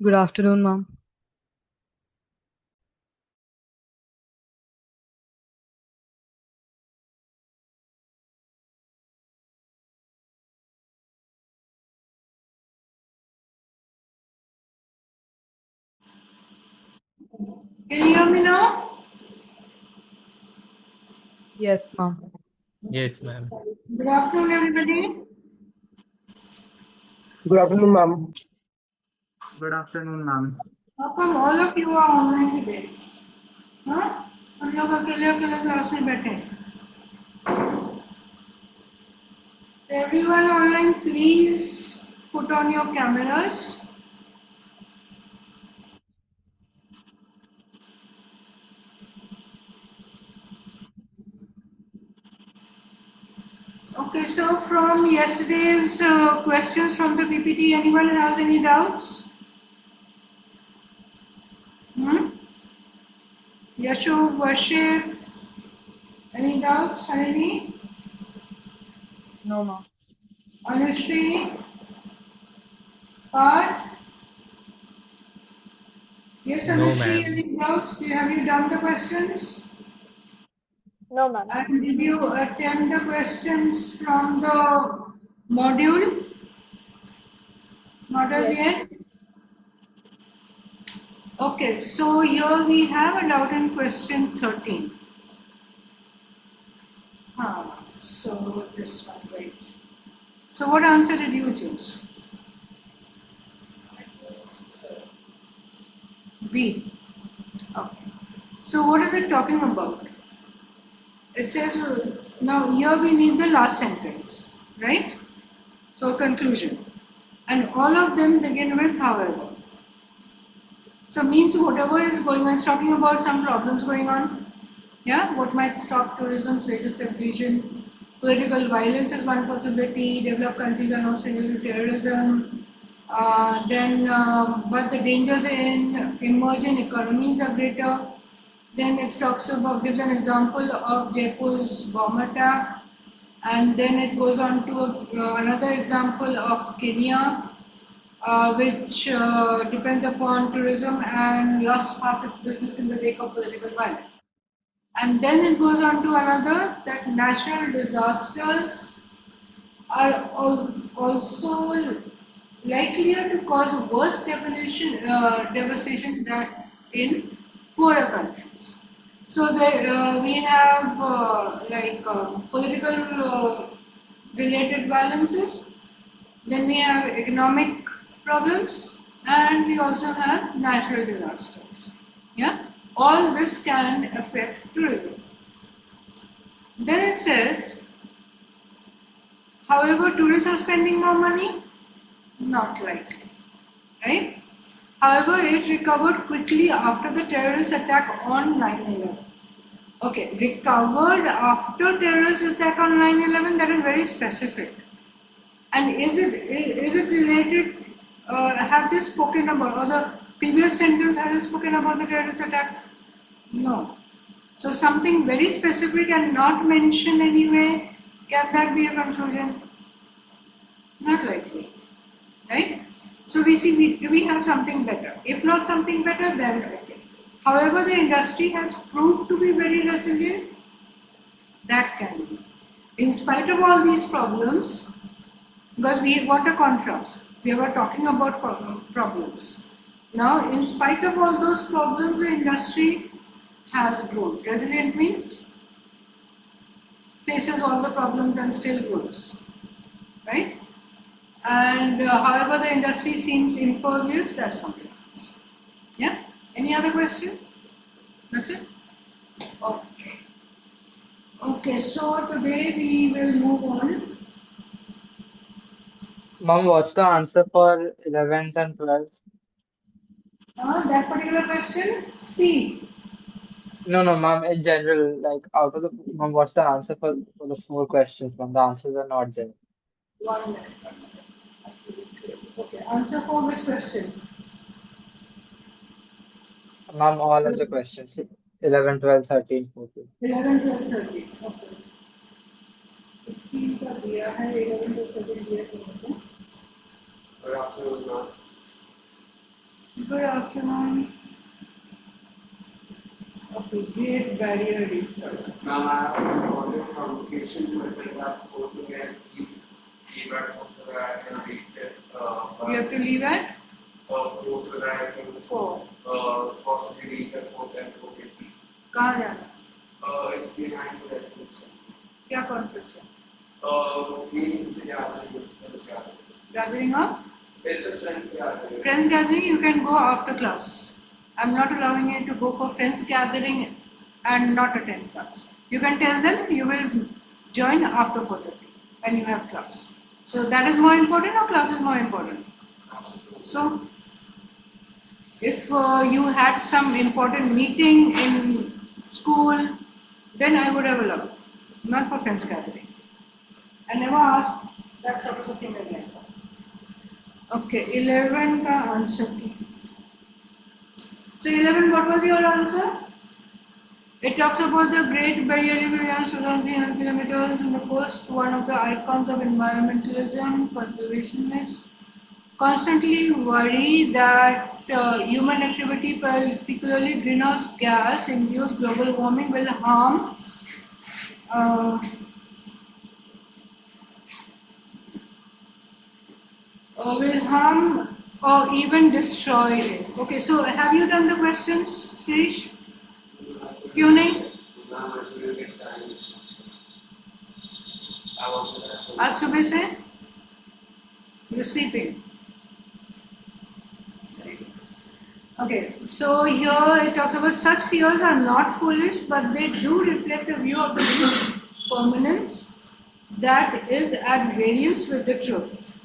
Good afternoon, ma'am. Can you hear me now? Yes, ma'am. Yes, ma'am. Good afternoon, everybody. Good afternoon, ma'am. Good afternoon, ma'am. How come all of you are online today? हाँ? हम लोग अकेले अकेले class में बैठे हैं. Everyone online, please put on your cameras. Okay, so from yesterday's questions from the PPT, anyone has any doubts? Hmm? Yashu, Varshit, any doubts? Harini, No, ma'am. Anushri, Parth? Yes, No, Anushri, ma'am. any doubts? Have you done the questions? No, ma'am. And did you attempt the questions from the module? Not as yet? Okay, so here we have a doubt in question 13. So this one, right. So what answer did you choose? B. Okay. So what is it talking about? It says, now here we need the last sentence, right? So conclusion. And all of them begin with however. So means whatever is going on, it's talking about some problems going on. Yeah, what might stop tourism, status region, political violence is one possibility, developed countries are now stranger to terrorism. But the dangers in emerging economies are greater. Then it talks about, gives an example of Jaipur's bomb attack. And then it goes on to another example of Kenya, which depends upon tourism and lost half its business in the wake of political violence. And then it goes on to another that natural disasters are also likelier to cause worse devastation than in poorer countries. So we have political related violences, then we have economic problems, and we also have natural disasters. Yeah, all this can affect tourism. Then it says, however, tourists are spending more money? Not likely, right? However, it recovered quickly after the terrorist attack on 9/11. Okay, recovered after terrorist attack on 9/11, that is very specific. And is it related? Have they spoken about, or the previous sentence has it spoken about the terrorist attack? No. So something very specific and not mentioned anyway. Can that be a conclusion? Not likely, right? So we see, do we have something better? If not something better, then okay. However, the industry has proved to be very resilient. That can be. In spite of all these problems, because we got a contrast. We were talking about problems. Now, in spite of all those problems, the industry has grown. Resilient means faces all the problems and still grows, right? And however, the industry seems impervious, that's something else. Yeah? Any other question? That's it? Okay. Okay, so today we will move on. Ma'am, what's the answer for 11th and 12th? That particular question, C. No, ma'am, in general, like out of the, ma'am, what's the answer for the four questions, ma'am? The answers are not there. 1 minute. Okay, answer for which question? Ma'am, all of the questions, 11, 12, 13, 14. 11, 12, 13. Okay. 15 का दिया है, 11 to 13 दिया है. Good afternoon, ma'am. Good afternoon. Okay, Great Barrier Reef. Now I have important communication method that force to get these feedback from the rack and reach this You have to leave at force the rack to 4. possibly reach at 410 450. कहाँ जाना? It's behind the reference. क्या conference है? Which means it's a gathering. Gathering of It's a friend gathering. friends gathering. You can go after class. I'm not allowing you to go for friends gathering and not attend class. You can tell them you will join after 4:30 when you have class. So that is more important or class is more important? So if you had some important meeting in school, then I would have allowed, not for friends gathering. I never asked that sort of a thing again. Okay, 11 ka answer. So 11, what was your answer? It talks about the Great Barrier Reef runs 2,300 kilometers in the coast, one of the icons of environmentalism, conservationists constantly worry that human activity, particularly greenhouse gas induced global warming, uh, will harm or even destroy it. Okay, so have you done the questions, Srish? क्यों नहीं? आज सुबह से? You're sleeping. Okay, so here it talks about such fears are not foolish, but they do reflect a view of the permanence that is at variance with the truth,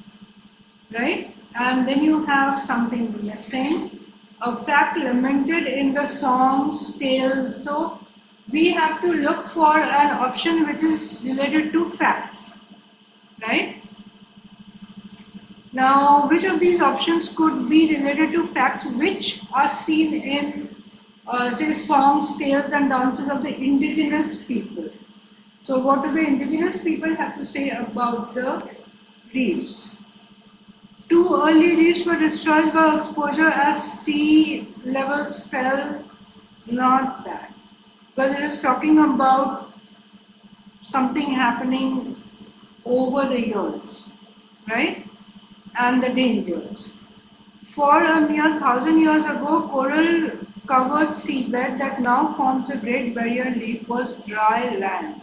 right? And then you have something missing, a fact lamented in the songs, tales. So we have to look for an option which is related to facts, right? Now, which of these options could be related to facts which are seen in, say, songs, tales, and dances of the indigenous people? So, what do the indigenous people have to say about the reefs? Two early reefs were destroyed by exposure as sea levels fell. Not that. Because it is talking about something happening over the years, right? And the dangers. For a mere 1,000 years ago, coral covered seabed that now forms the Great Barrier Reef was dry land.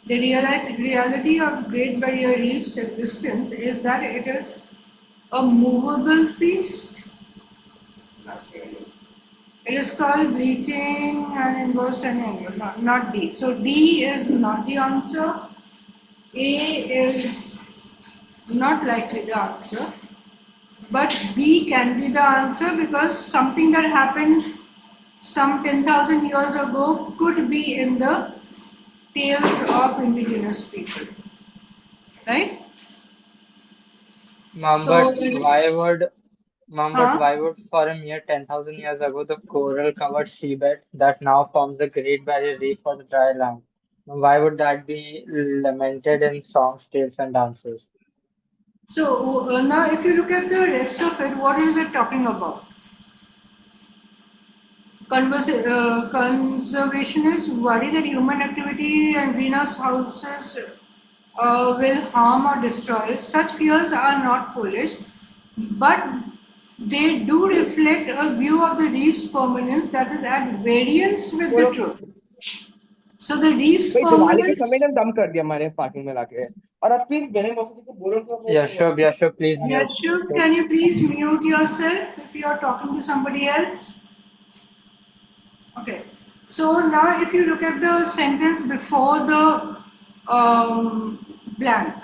The reality of Great Barrier Reef's existence is that it is a movable feast. Not really. It is called bleaching and involves triangle, not D. So D is not the answer. A is not likely the answer. But B can be the answer because something that happened some 10,000 years ago could be in the tales of indigenous people. Right? Mom, So, but huh? why would for a mere 10,000 years ago the coral-covered seabed that now forms the Great Barrier Reef for the dry land? Why would that be lamented in songs, tales, and dances? So now if you look at the rest of it, what is it talking about? Conservationists worry that human activity and greenhouse houses will harm or destroy. Such fears are not foolish, but they do reflect a view of the reef's permanence that is at variance with the truth. So the reef's भाई दिवाली के समय ने permanence. दम कर दिया मैंने parking में लाके और अब प्लीज गणेश मौसी को बोलो कि वो Yashub, please mute. Yashub, can you please mute yourself if you are talking to somebody else? Okay. So now if you look at the sentence before the blank,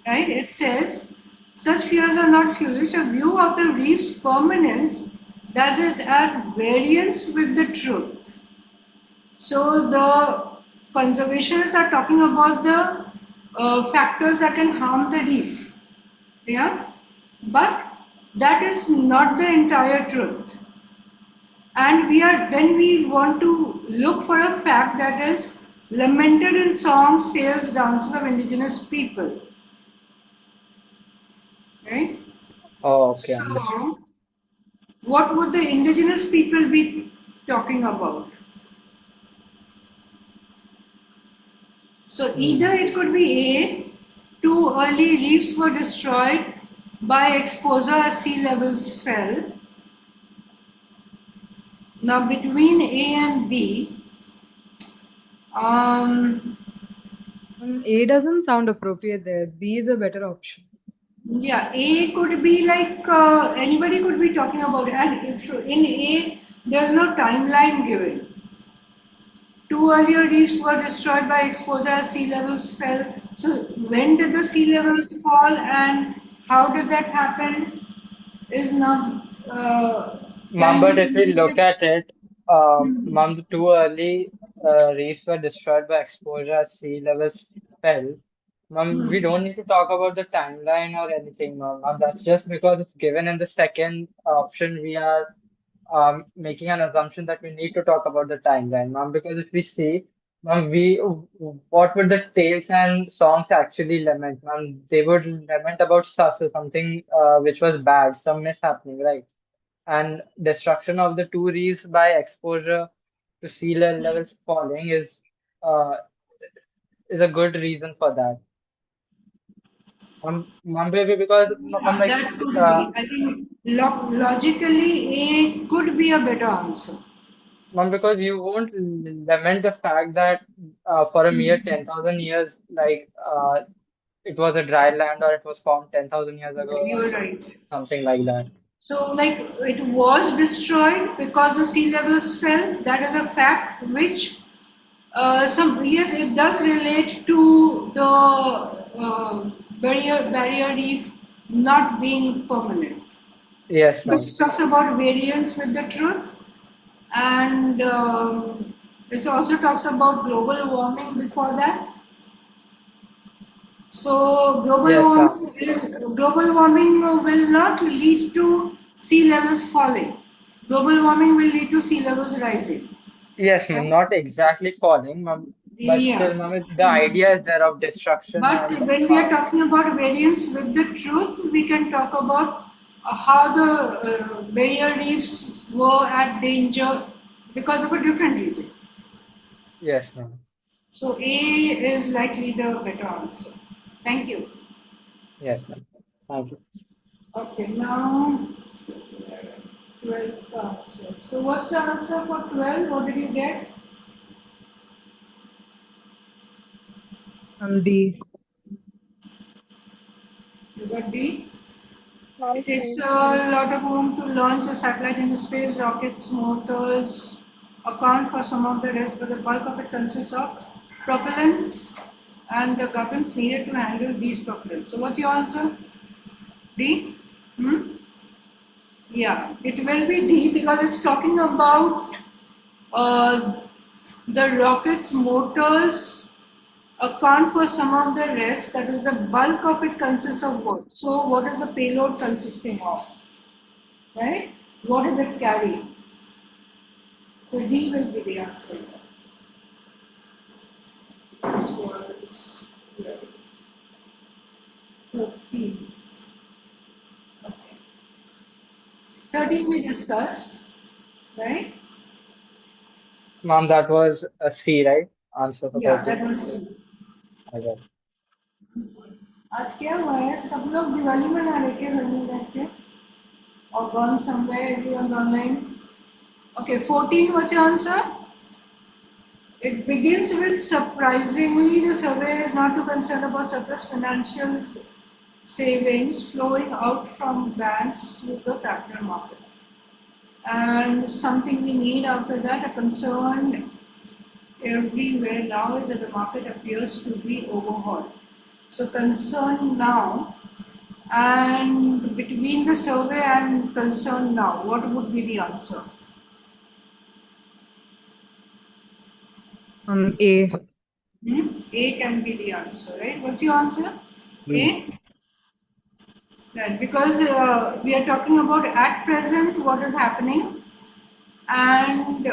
right? It says, such fears are not foolish. A view of the reef's permanence does it at variance with the truth. So the conservationists are talking about the factors that can harm the reef. Yeah? But that is not the entire truth. And we want to look for a fact that is lamented in songs, tales, dances of indigenous people. Right? Oh, okay, understood. So what would the indigenous people be talking about? So either it could be A, too early reefs were destroyed by exposure as sea levels fell. Now between A and B, um, A doesn't sound appropriate there. B is a better option. yeah, A could be like anybody could be talking about it. And if in A, there's no timeline given. Two earlier reefs were destroyed by exposure as sea levels fell. So when did the sea levels fall and how did that happen is not Mom, can but if we be look at it, Mhm. Mom, the too early reefs were destroyed by exposure as sea levels fell. Mom, we don't need to talk about the timeline or anything, Mom. Mom, that's just because it's given in the second option. We are making an assumption that we need to talk about the timeline, ma'am, because if we see, ma'am, what would the tales and songs actually lament, ma'am? They would lament about something which was bad, some mishappening, right? And destruction of the two reefs by exposure to levels falling uh, is a good reason for that. Ma'am, because ma'am, Yeah, that could be. I think logically A could be a better answer. ma'am, because you won't lament the fact that for a mere 10,000 years, it was a dry land or it was formed 10,000 years ago or You're right. something like that. So, like, it was destroyed because the sea levels fell. That is a fact which some yes, it does relate to the barrier reef not being permanent. Yes, ma'am. Which talks about variance with the truth, and it also talks about global warming before that. So Yes, ma'am. global warming will not lead to sea levels falling. Global warming will lead to sea levels rising. Yes, ma'am. Right? Not exactly falling, ma'am, but Yeah. still, ma'am, the idea is there of destruction But and when we are talking about variance with the truth, we can talk about how the barrier reefs were at danger because of a different reason. yes, ma'am. So A is likely the better answer. Thank you. Yes, ma'am. Thank you. Okay, now 12th answer. So what's the answer for 12? What did you get? D. You got D. Ma'am, It takes C. a lot of room to launch a satellite into space. Rockets, motors account for some of the rest, but the bulk of it consists of propellants and the gubbins needed to handle these propellants. So what's your answer? D? Hmm? Yeah, it will be D because it's talking about uh, the rocket's motors account for some of the rest, that is the bulk of it consists of what? So what is the payload consisting of? Right? What does it carry? So D will be the answer. This was 13. Okay. 13 we discussed, right? Ma'am, that was a C, right? Answer for Yeah, that 13. was Okay. आज क्या हुआ है सब लोग दिवाली मना रहे थे घर में बैठ के or gone somewhere everyone's online. Okay, 14 what's your answer? It begins with surprisingly, the survey is not too concerned about surplus financial savings flowing out from banks to the capital market. And something we need after that, a concern everywhere now is that the market appears to be overhauled. So concern now, and between the survey and concern now, what would be the answer? A. A can be the answer, right? What's your answer? B. A? Right, because we are talking about at present what is happening, and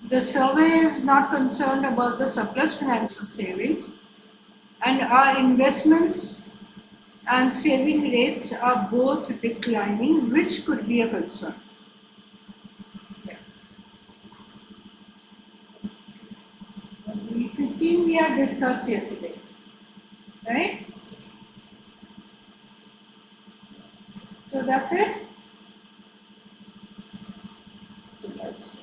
the survey is not concerned about the surplus financial savings, and our investments and saving rates are both declining, which could be a concern. Yeah. 15 we had discussed yesterday, right? So that's it. So that's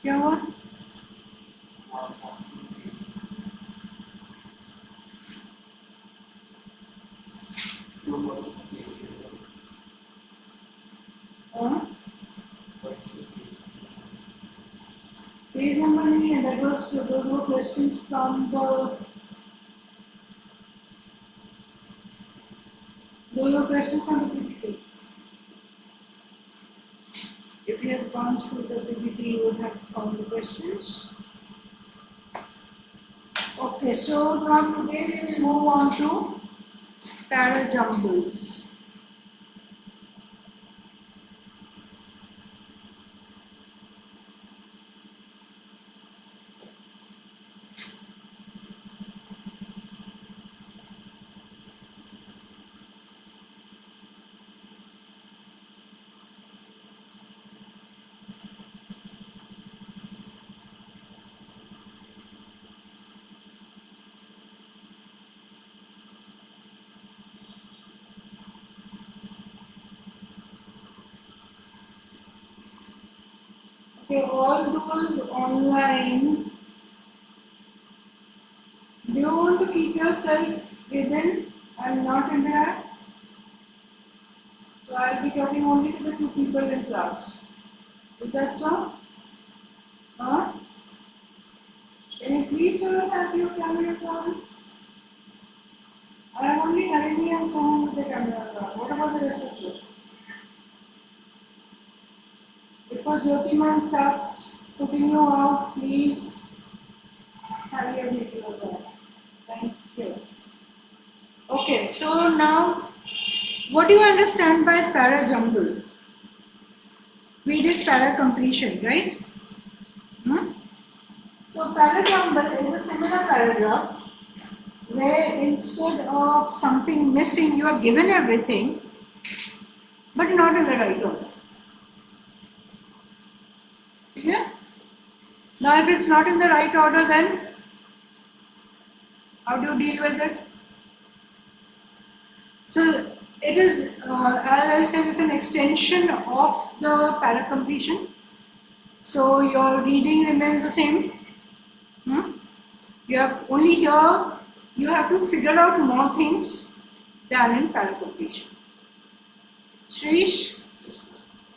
क्या हुआ? Page number नहीं है. Those were questions from the. Those were questions from the PPT. If you have gone through the PPT, you would have found the questions. Okay, so now today we will move on to parajumbles. Okay, all those online, do you want to keep yourself hidden and not interact? So I'll be talking only to the 2 people in class. Is that so? Huh? Can you please have your cameras on? I am only Harini and someone with the cameras on. What about the rest of you? Before Jyotiman starts putting you out, please have your videos on. Thank you. Okay, so now, what do you understand by parajumble? We did para completion, right? So parajumble is a similar paragraph where instead of something missing, you are given everything, but not in the right order. Yeah? Now, if it's not in the right order, then how do you deal with it? So, it is, as I said, it's an extension of the para completion. So, your reading remains the same. You have only here, you have to figure out more things than in para completion. Shrish,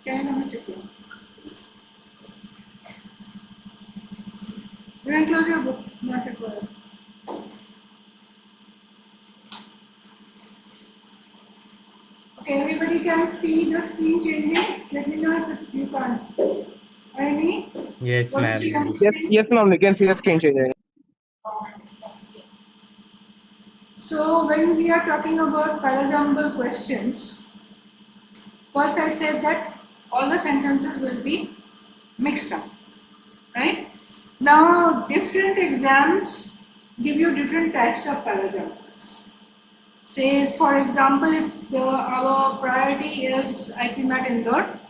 can you come and sit here? You can close your book, not required. Okay, everybody can see the screen changing. Let me know if you can't. Any? Yes, What is ma'am. she on the Yes, screen? yes, ma'am. We can see the screen changing. So when we are talking about parajumble questions, first I said that all the sentences will be mixed up, right? Now different exams give you different types of parajumbles. Say for example, if our priority is IPMAT Indore,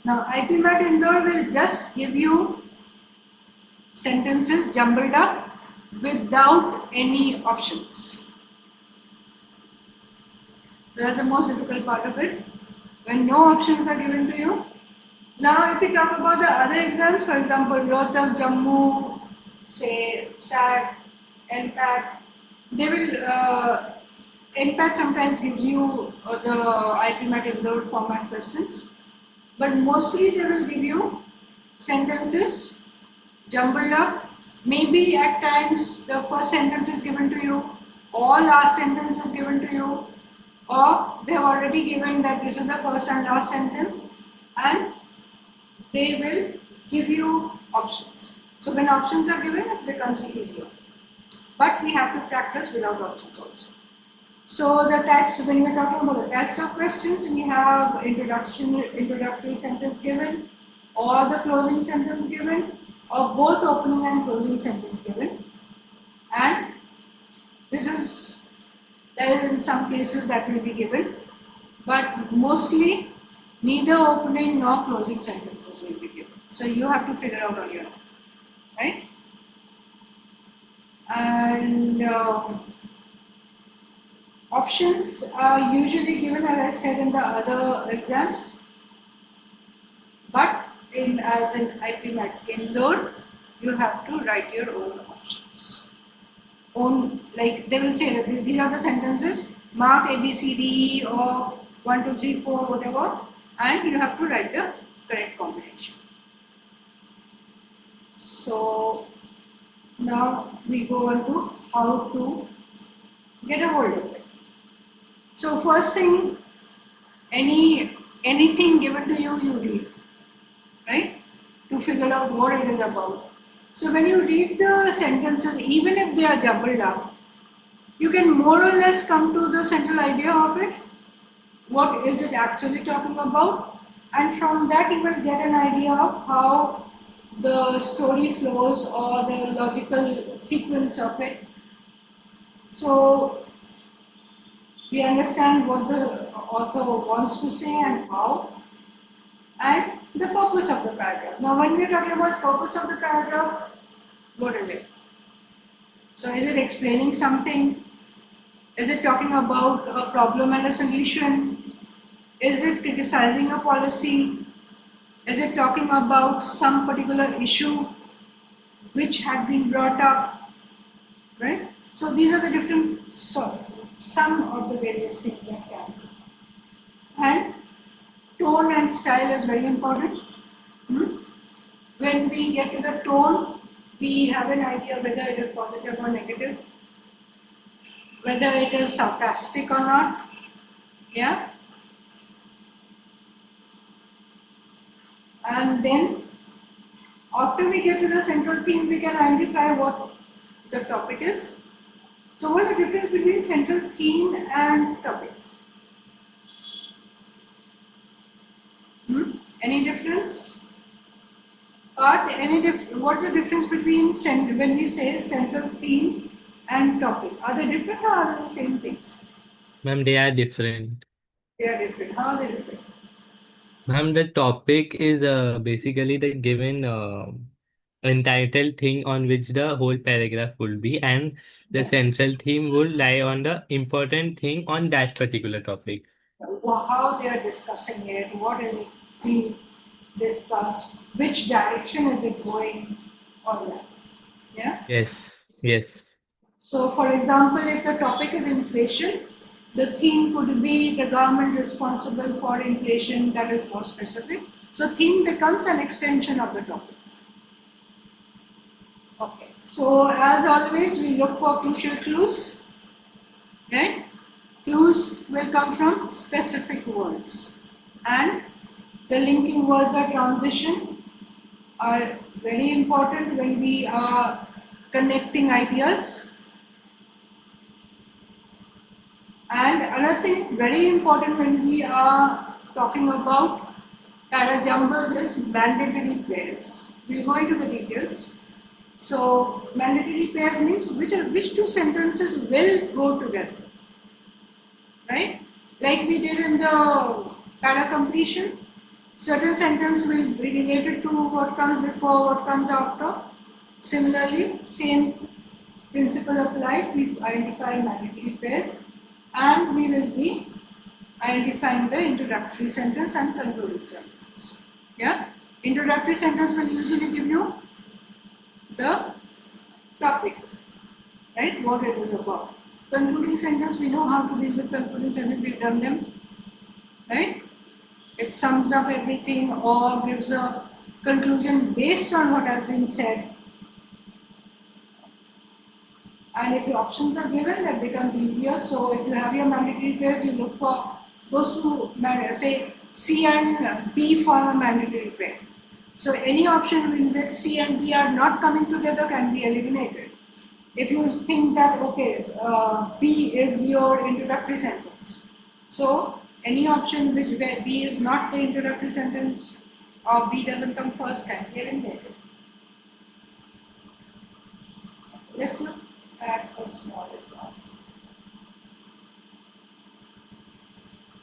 now IPMAT Indore will just give you sentences jumbled up without any options. So that's the most difficult part of it, when no options are given to you. Now if we talk about the other exams, for example, Rohtak, Jammu, say SAT, NPAT, they will, NPAT sometimes gives you the IPMAT Indore format questions, but mostly they will give you sentences jumbled up. Maybe at times the first sentence is given to you, or last sentence is given to you, or they have already given that this is the first and last sentence, and they will give you options. So when options are given, it becomes easier. But we have to practice without options also. So the types, when we are talking about the types of questions, we have introductory sentence given, or the closing sentence given, of both opening and closing sentence given, and there is in some cases that will be given, but mostly neither opening nor closing sentences will be given. So you have to figure out on your own, right? And options are usually given, as I said, in the other exams, but as in IPM at Indore, you have to write your own options. Like they will say that these are the sentences, mark A, B, C, D, E, or 1, 2, 3, 4, whatever, and you have to write the correct combination. So now we go on to how to get a hold of it. So first thing, anything given to you, you read, right? To figure out what it is about. So when you read the sentences, even if they are jumbled up, you can more or less come to the central idea of it. What is it actually talking about? And from that you will get an idea of how the story flows or the logical sequence of it. So we understand what the author wants to say and how, and the purpose of the paragraph. Now when we are talking about purpose of the paragraph, what is it? So is it explaining something? Is it talking about a problem and a solution? Is it criticizing a policy? Is it talking about some particular issue which had been brought up? Right? So these are the different, some of the various things that can be. And tone and style is very important. When we get to the tone, we have an idea whether it is positive or negative, whether it is sarcastic or not. Yeah. And then after we get to the central theme, we can identify what the topic is. So what is the difference between central theme and topic? Any difference? What's the difference between when we say central theme and topic? Are they different or are they the same things? Ma'am, they are different. They are different. How are they different? Ma'am, the topic is basically the given entitled thing on which the whole paragraph will be, and the central theme will lie on the important thing on that particular topic. How they are discussing it, what is it being discussed, which direction is it going, all that. Yeah? Yes, yes. So for example, if the topic is inflation, the theme could be the government responsible for inflation, that is more specific. So theme becomes an extension of the topic. Okay. So as always, we look for crucial clues. Right? Clues will come from specific words, and the linking words or transition are very important when we are connecting ideas. And another thing very important when we are talking about parajumbles is mandatory pairs. We'll go into the details. So mandatory pairs means which two sentences will go together. Right? Like we did in the para completion, certain sentence will be related to what comes before, what comes after. Similarly, same principle applied. We identify mandatory pairs, and we will be identifying the introductory sentence and concluding sentence. Yeah, introductory sentence will usually give you the topic, right? What it is about. Concluding sentence, we know how to deal with concluding sentence, we've done them, right? It sums up everything or gives a conclusion based on what has been said. And if your options are given, that becomes easier. So if you have your mandatory pairs, you look for those who say C and B form a mandatory pair. So any option in which C and B are not coming together can be eliminated. If you think that, okay, B is your introductory sentence. So any option where B is not the introductory sentence or B doesn't come first can be eliminated. Let's look at a small example.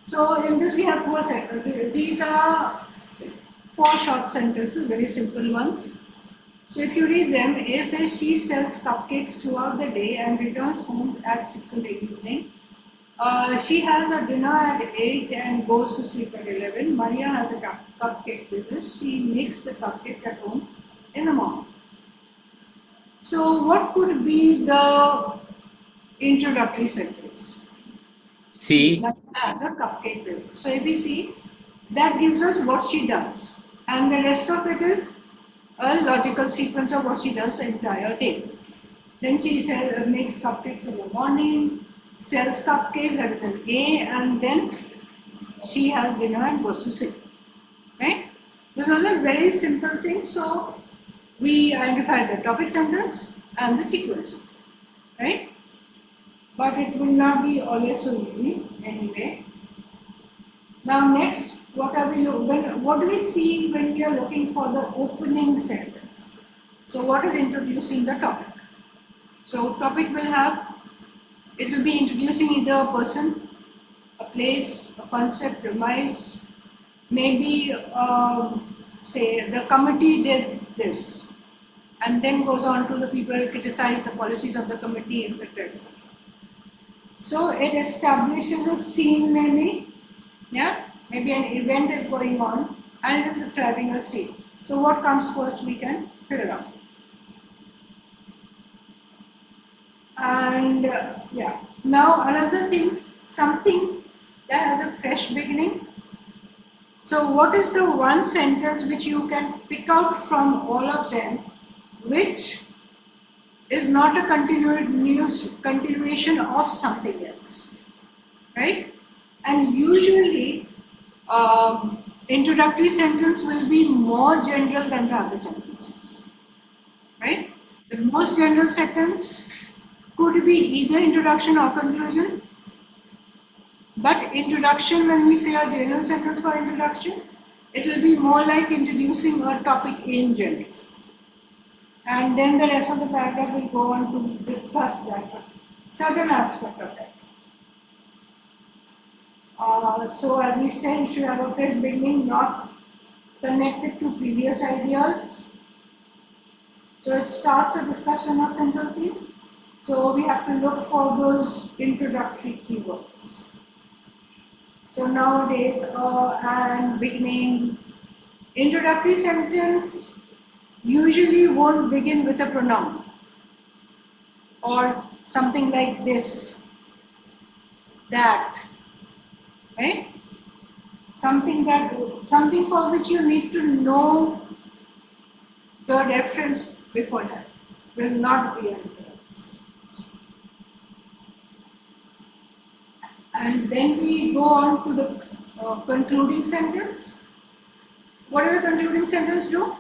So in this we have four sentences. These are four short sentences, very simple ones. So if you read them, A says she sells cupcakes throughout the day and returns home at 6 in the evening. She has a dinner at 8 and goes to sleep at 11. Maria has a cupcake business. She makes the cupcakes at home in the morning. So what could be the introductory sentence? She C. has a cupcake business. So if we see, that gives us what she does. And the rest of it is a logical sequence of what she does the entire day. Then she makes cupcakes in the morning, sells cupcakes, that is an A, and then she has dinner and goes to sleep. Right? Those are all very simple things. So we identify the topic sentence and the sequence. Right? But it will not be always so easy anyway. Now next, what do we see when we are looking for the opening sentence? So what is introducing the topic? So topic will have, it will be introducing either a person, a place, a concept, premise, maybe say the committee did this, and then goes on to the people criticize the policies of the committee, etc. etc. So it establishes a scene maybe, yeah, maybe an event is going on and it is describing a scene. So what comes first we can figure out. And yeah, now another thing, something that has a fresh beginning. So what is the one sentence which you can pick out from all of them, which is not a continuation of something else, right? And usually, introductory sentence will be more general than the other sentences, right? The most general sentence could be either introduction or conclusion. But introduction, when we say a general sentence for introduction, it will be more like introducing a topic in general. And then the rest of the paragraph will go on to discuss that certain aspect of that. So as we said, it should have a fresh beginning, not connected to previous ideas. So it starts a discussion of central theme. So we have to look for those introductory keywords. So nowadays, and beginning, introductory sentence usually won't begin with a pronoun or something like this, that, right? Something for which you need to know the reference beforehand will not be an introductory. And then we go on to the concluding sentence. What does the concluding sentence do?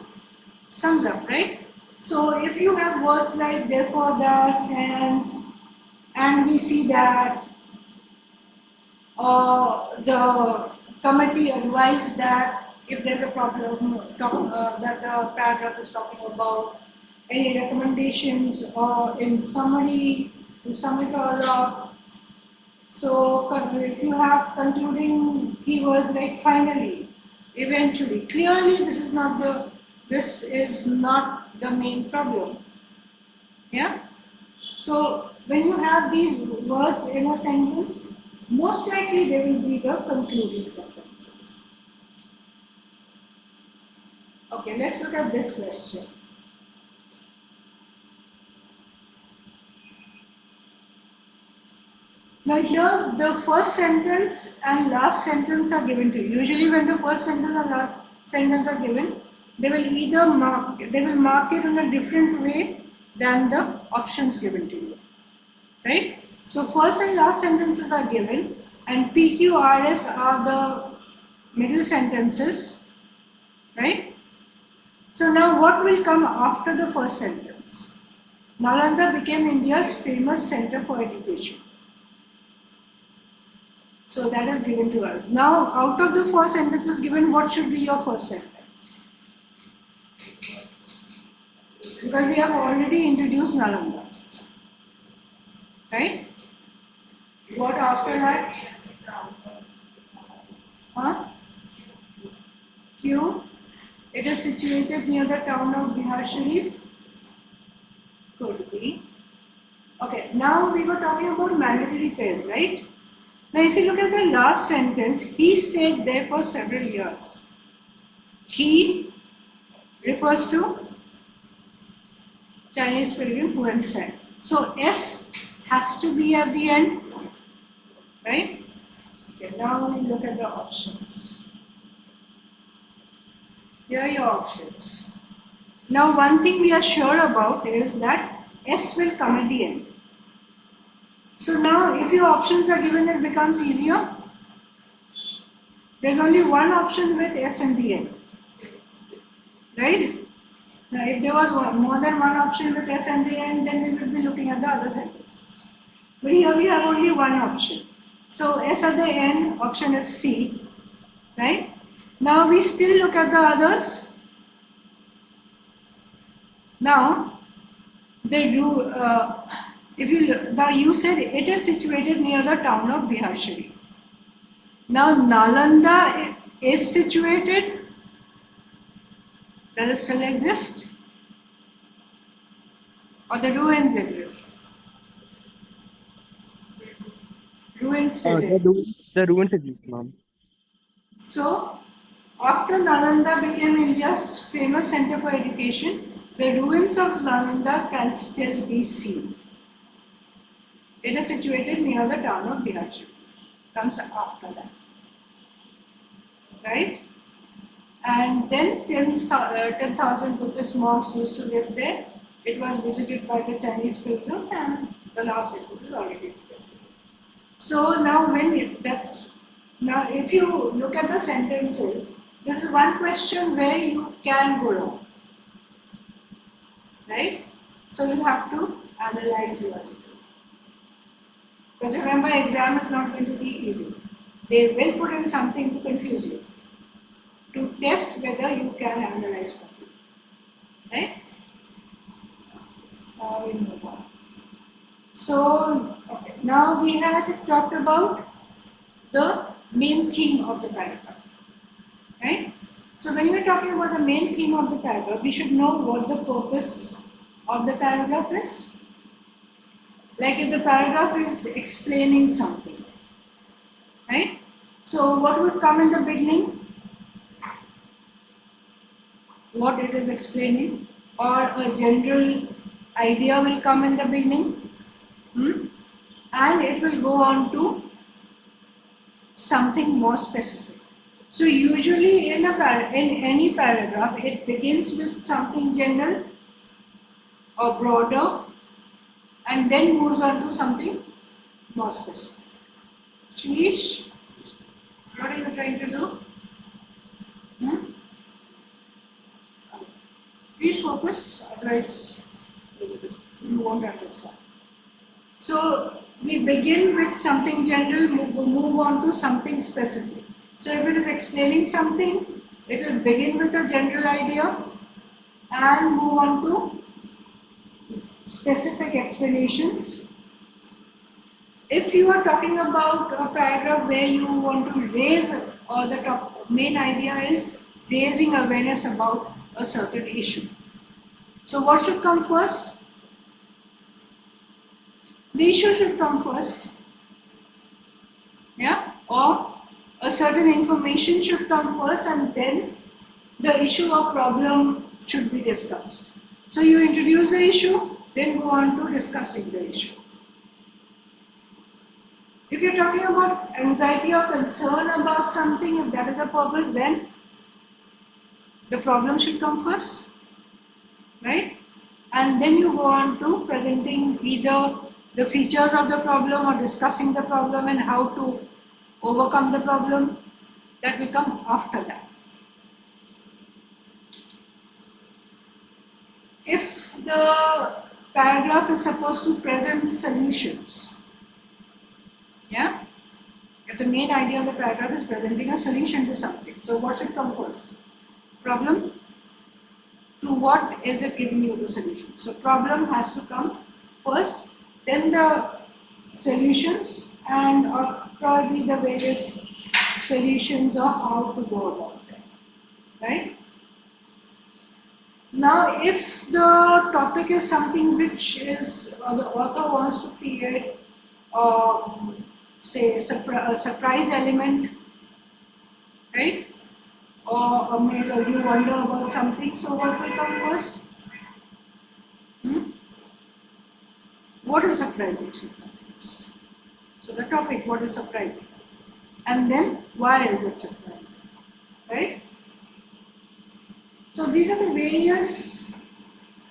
Sums up, right? So if you have words like therefore, thus, hence, and we see that the committee advised that if there's a problem that the paragraph is talking about, any recommendations or in summary, to sum it all up. So if you have concluding keywords like finally, eventually, clearly this is not the main problem. Yeah? So when you have these words in a sentence, most likely they will be the concluding sentences. Okay, let's look at this question. Now here the first sentence and last sentence are given to you. Usually when the first sentence and last sentence are given, they will mark it in a different way than the options given to you. Right? So first and last sentences are given and PQRS are the middle sentences. Right? So now what will come after the first sentence? Nalanda became India's famous center for education. So that is given to us. Now, out of the four sentences given, what should be your first sentence? Because we have already introduced Nalanda. right? What after that? Huh? Q. It is situated near the town of Bihar Sharif. Could be. Okay, now we were talking about mandatory pairs, right? Now if you look at the last sentence, he stayed there for several years. He refers to Chinese pilgrim who went said. So S has to be at the end, right? Okay, now we look at the options. Here are your options. Now one thing we are sure about is that S will come at the end. So now if your options are given, it becomes easier. There's only one option with S in the end, right? Now if there was more than one option with S in the end, then we would be looking at the other sentences. But here we have only one option. So S at the end, option is C, right? Now we still look at the others. Now, if you look, now you said it is situated near the town of Bihar Sharif. Now Nalanda is situated. Does it still exist? Or the ruins exist? Ruins still exist. The ruins exist, ma'am. So, after Nalanda became India's famous center for education, the ruins of Nalanda can still be seen. It is situated near the town of Bihar Sharif. Comes after that. Right? And then 10,000 Buddhist monks used to live there. It was visited by the Chinese pilgrim, and the last sentence is already there. So now if you look at the sentences, this is one question where you can go wrong. Right? So you have to analyze your data. Because remember, exam is not going to be easy. They will put in something to confuse you, to test whether you can analyze properly. Right? Now we move on. So, okay, now we had talked about the main theme of the paragraph. Right? So when we're talking about the main theme of the paragraph, we should know what the purpose of the paragraph is. Like if the paragraph is explaining something, right? So what would come in the beginning? What it is explaining, or a general idea will come in the beginning, and it will go on to something more specific. So usually in any paragraph, it begins with something general or broader, and then moves on to something more specific. Shinish, what are you trying to do? Please focus, otherwise you won't understand. So we begin with something general, move on to something specific. So if it is explaining something, it will begin with a general idea and move on to specific explanations. If you are talking about a paragraph where you want to raise, or the main idea is raising awareness about a certain issue. So what should come first? The issue should come first. Yeah? Or a certain information should come first, and then the issue or problem should be discussed. So you introduce the issue, then go on to discussing the issue. If you're talking about anxiety or concern about something, if that is a purpose, then the problem should come first, right? And then you go on to presenting either the features of the problem or discussing the problem and how to overcome the problem. That will come after that. If the paragraph is supposed to present solutions, yeah? If the main idea of the paragraph is presenting a solution to something, so what should come first? Problem? To what is it giving you the solution? So problem has to come first, then the solutions and probably the various solutions of how to go about it, right? Now, if the topic is something which is the author wants to create, say, a surprise element, right? Or a maze, or you wonder about something, so what will come first? What is surprising should come first. So the topic, what is surprising? And then, why is it surprising? Right? So these are the various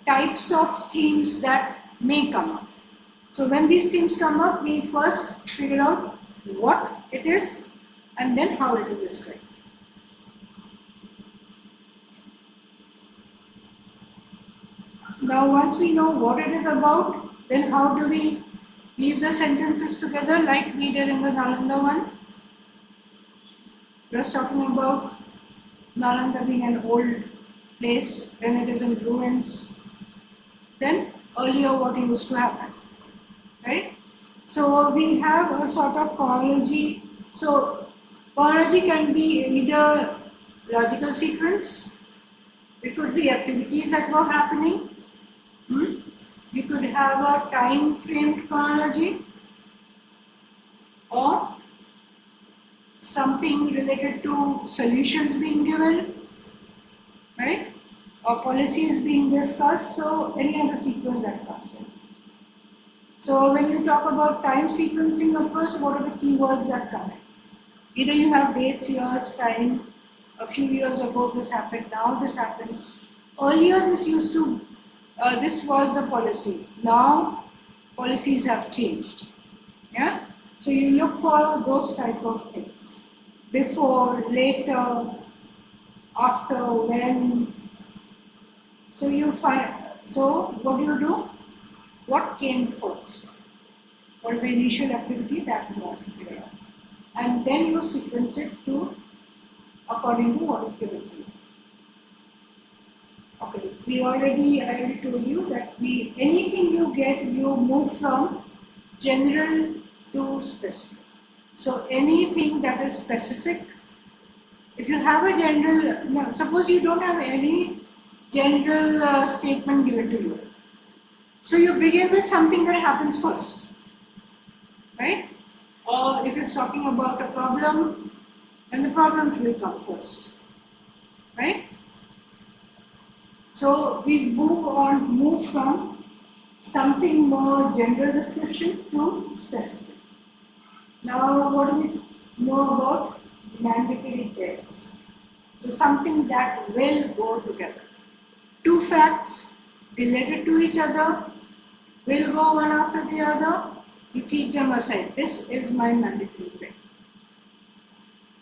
types of themes that may come up. So when these themes come up, we first figure out what it is and then how it is described. Now once we know what it is about, then how do we weave the sentences together like we did in the Nalanda one? Just talking about Nalanda being an old place, then it is in ruins. Then earlier what used to happen, right? So we have a sort of chronology. So chronology can be either logical sequence, it could be activities that were happening, we could have a time framed chronology, or something related to solutions being given, right? Or policies being discussed, so any other sequence that comes in. So when you talk about time sequencing approach, what are the keywords that come in? Either you have dates, years, time, a few years ago this happened, now this happens. Earlier this was the policy. Now policies have changed. Yeah? So you look for those type of things. Before, later, after, when. So you find, so what do? What came first? What is the initial activity that you want to figure out? And then you sequence it according to what is given to you. Okay, I already told you that anything you get, you move from general to specific. So anything that is specific, if you have a general, suppose you don't have any general statement given to you. So you begin with something that happens first, right? Or if it's talking about a problem, then the problem will come first, right? So we move from something more general description to specific. Now what do we know about mandatory pairs? So something that will go together. Two facts related to each other will go one after the other. You keep them aside. This is my mandatory pair.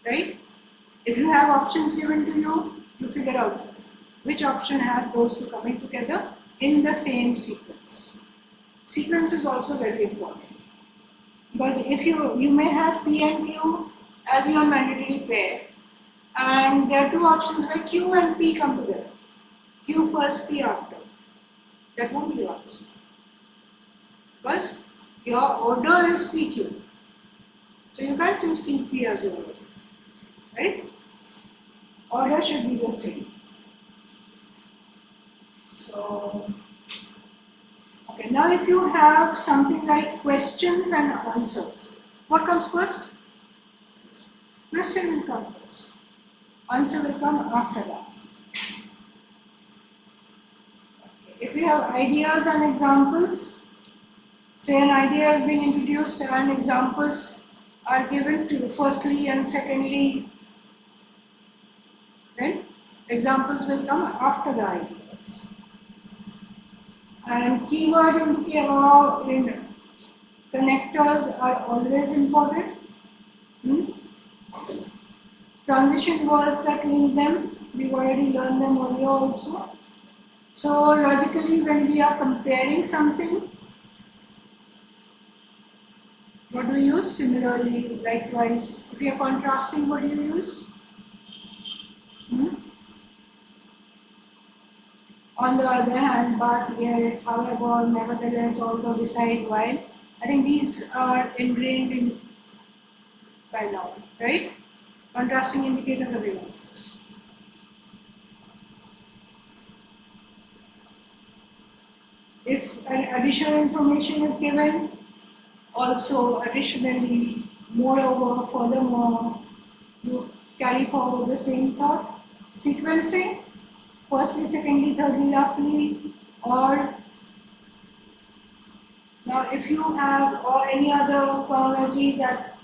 Right? If you have options given to you, you figure out which option has those two coming together in the same sequence. Sequence is also very important. Because if you may have P and Q as your mandatory pair, and there are two options where Q and P come together. Q first, P after. That won't be your answer. Because your order is PQ. So you can't choose QP as your order. Right? Order should be the same. So, okay, now if you have something like questions and answers, what comes first? Question will come first. Answer will come after that. If we have ideas and examples, say an idea has been introduced and examples are given to firstly and secondly, then examples will come after the ideas. And keyword in connectors are always important. Transition words that link them, we've already learned them earlier also. So logically, when we are comparing something, what do we use? Similarly, likewise, if you are contrasting, what do you use? On the other hand, but, yet, however, nevertheless, although, beside, while. I think these are ingrained in by now, right? Contrasting indicators everyone knows. If an additional information is given, also additionally, moreover, furthermore, you carry forward the same thought. Sequencing, firstly, secondly, thirdly, lastly, or now if you have or any other chronology that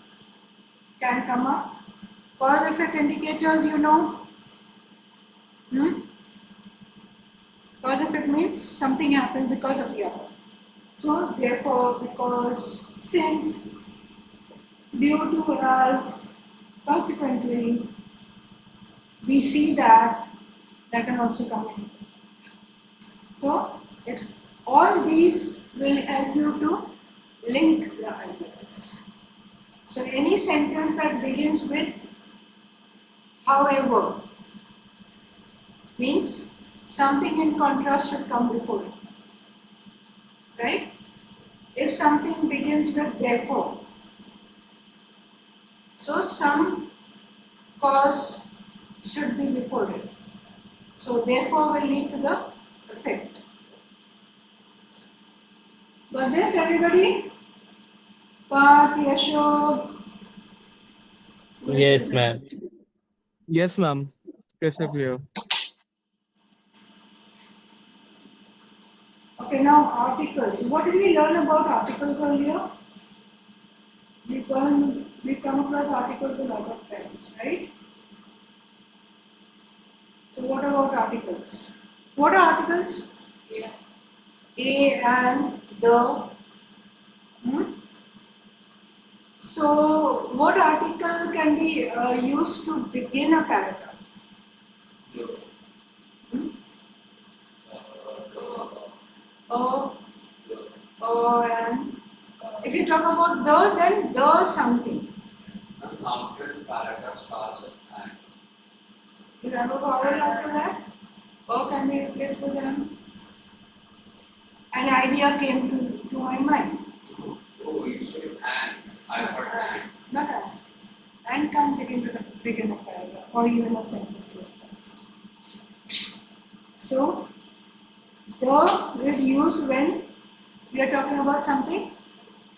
can come up. Cause effect indicators, you know. Cause effect means something happened because of the other. So therefore, because since due to us, consequently, we see that can also come in. So all these will help you to link the ideas. So any sentence that begins with however means something in contrast should come before it. Right? If something begins with therefore, so some cause should be before it. So therefore will lead to the effect. Got this, everybody? Parth, Yashod? Yes, ma'am. Yes, ma'am. Crystal clear. Okay, now articles. What did we learn about articles earlier? We come across articles a lot of times, right? So what about articles? What are articles? A and the. So what article can be used to begin a paragraph? And if you talk about the, then the something. You have a vowel after that? Can be replaced with an. An idea came to my mind. Oh, you said and. I heard and. Not as. And can begin a paragraph or even a sentence. So, the is used when we are talking about something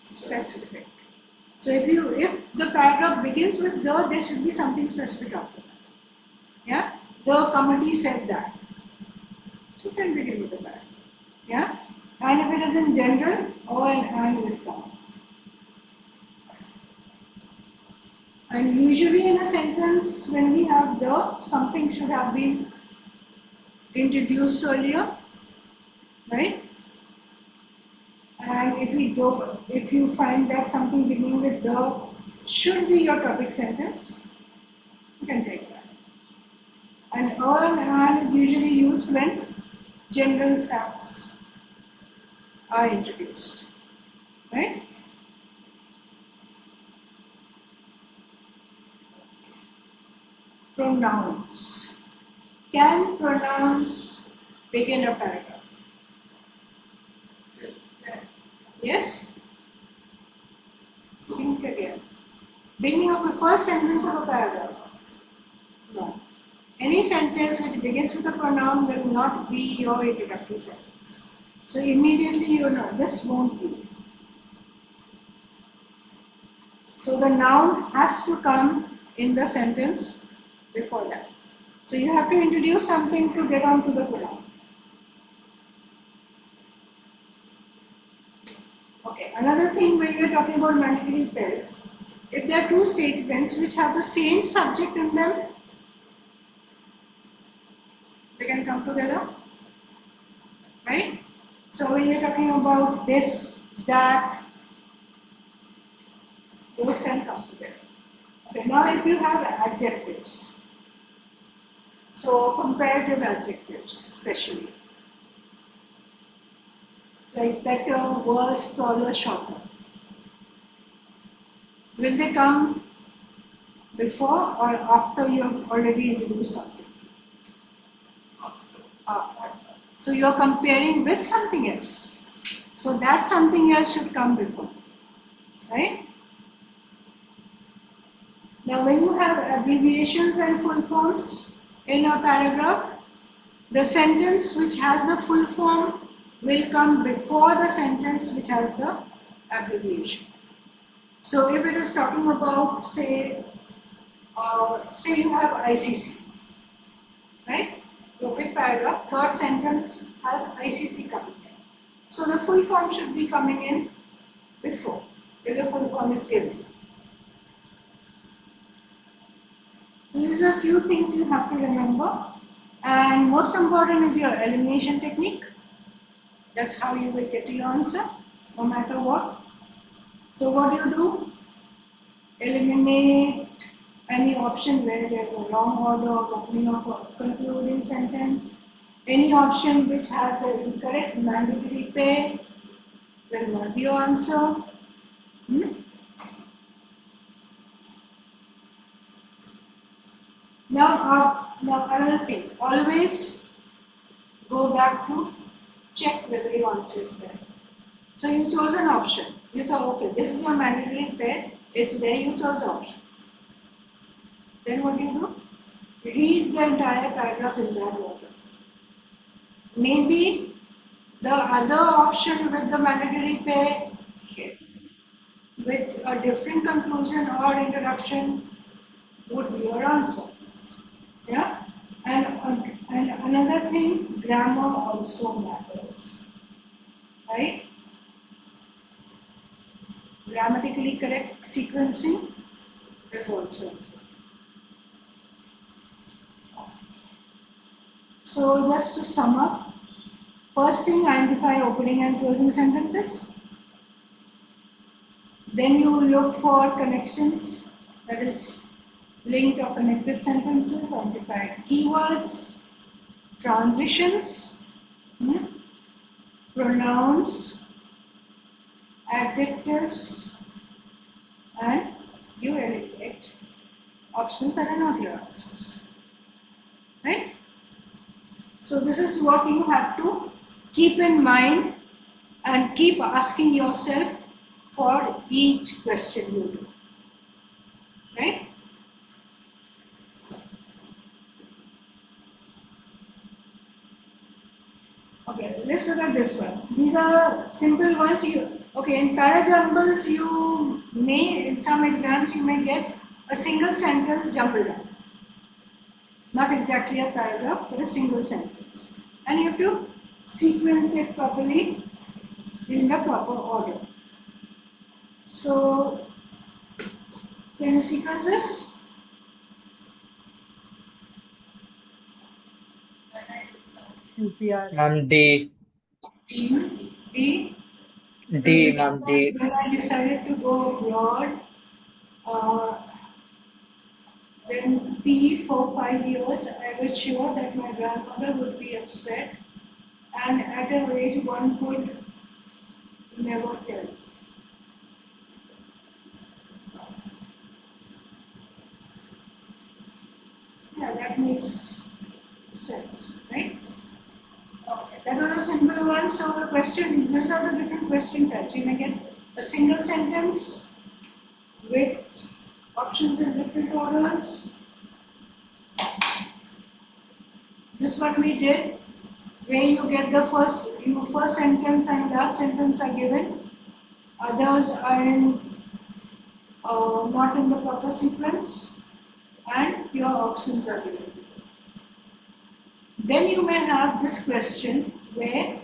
specific. So if the paragraph begins with the, there should be something specific after that. Yeah? The committee said that. So you can begin with the paragraph. Yeah? And if it is in general, or and will come. And usually in a sentence, when we have the, something should have been introduced earlier, right? And if you find that something beginning with the should be your topic sentence, you can take that. And and is usually used when general facts are introduced, right? Pronouns. Can pronouns begin a paragraph? Yes? Think again. Beginning of the first sentence of a paragraph? No. Any sentence which begins with a pronoun will not be your introductory sentence. So immediately you know this won't be. So the noun has to come in the sentence before that. So you have to introduce something to get on to the pronoun. Okay, another thing when we are talking about mandatory pairs, if there are two statements which have the same subject in them, they can come together, right? So when we are talking about this, that, those can come together. Okay, now if you have adjectives, so comparative adjectives especially, like better, worse, taller, shorter. Will they come before or after you have already introduced something? After. So you are comparing with something else. So that something else should come before. right? Now, when you have abbreviations and full forms in a paragraph, the sentence which has the full form will come before the sentence which has the abbreviation. So, if it is talking about, say you have ICC, right? Topic paragraph, third sentence has ICC coming in. So, the full form should be coming in before, if the full form is given. So, these are a few things you have to remember. And most important is your elimination technique. That's how you will get your answer, no matter what. So what do? Eliminate any option where there's a wrong order of opening or concluding sentence. Any option which has the incorrect mandatory pay will not be your answer. Now another thing, always go back to check whether your answer is correct. So you chose an option. You thought, okay, this is your mandatory pay. It's there. You chose the option. Then what do? Read the entire paragraph in that order. Maybe the other option with the mandatory pay, with a different conclusion or introduction, would be your answer. Yeah. And another thing, grammar also matters. Right? Grammatically correct sequencing is also important. So just to sum up, first thing, identify opening and closing sentences. Then you look for connections, that is linked or connected sentences, identify keywords, transitions, pronouns, adjectives, and you eliminate options that are not your answers. Right? So this is what you have to keep in mind and keep asking yourself for each question you do. Right? Okay, let's look at this one. These are simple ones. In parajumbles, you may, in some exams, you may get a single sentence jumbled up. Not exactly a paragraph, but a single sentence. And you have to sequence it properly in the proper order. So, can you sequence this? UPR. Ma'am, D. D. D, ma'am, D. When I decided to go abroad, then P for 5 years, I was sure that my grandmother would be upset, and at a rate one could never tell. Yeah, that makes sense, right? Okay, that was a simple one. So the question, these are the different question types. You may get a single sentence with options in different orders. This one we did, where you get the first sentence and last sentence are given. Others are not in the proper sequence, and your options are given. Then you may have this question where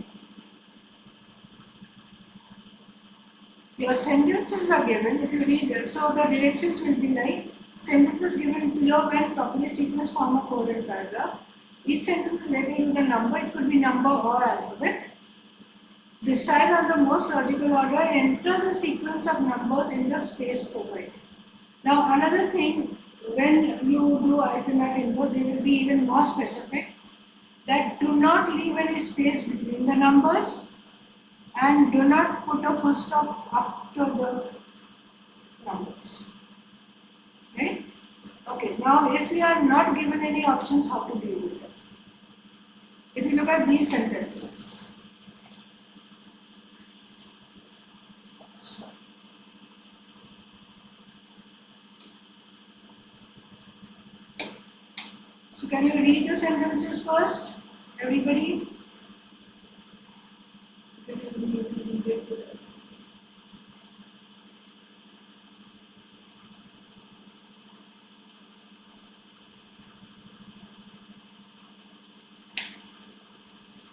your sentences are given. If you read them, so the directions will be like sentences given below when properly sequenced form a coded paragraph. Each sentence is labeled with a number. It could be number or alphabet. Decide on the most logical order and enter the sequence of numbers in the space provided. Now another thing, when you do IPM info, they will be even more specific, that do not leave any space between the numbers and do not put a full stop after the numbers. Right? Okay, now if we are not given any options, how to deal with it? If you look at these sentences. So, So can you read the sentences first, everybody?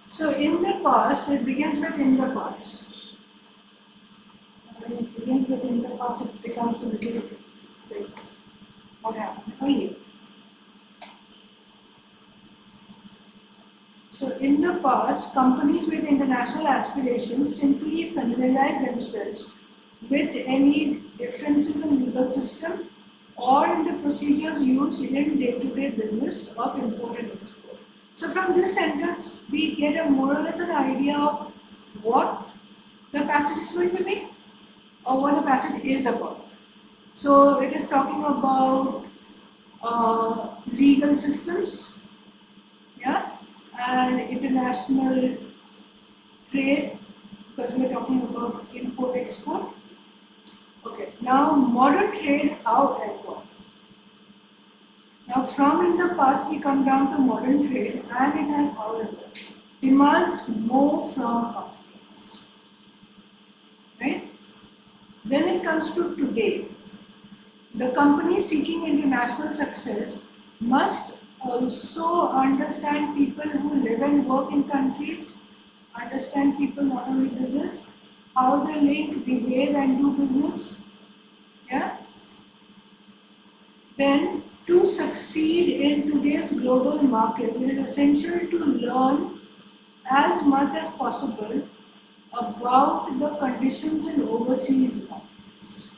So in the past, it begins with in the past. When it begins with in the past, it becomes a little bit. What happened? Oh, yeah. So in the past, companies with international aspirations simply familiarize themselves with any differences in legal system or in the procedures used in day-to-day business of import and export. So from this sentence, we get a more or less an idea of what the passage is going to be or what the passage is about. So it is talking about legal systems, yeah, and international trade, because we are talking about import-export. Okay, now modern trade, however. Now from in the past we come down to modern trade, and it has, however, demands more from companies. Right? Then it comes to today. The company seeking international success must also understand people who live and work in countries, understand people, not only business, how they link, behave and do business. Yeah? Then to succeed in today's global market, it is essential to learn as much as possible about the conditions in overseas markets.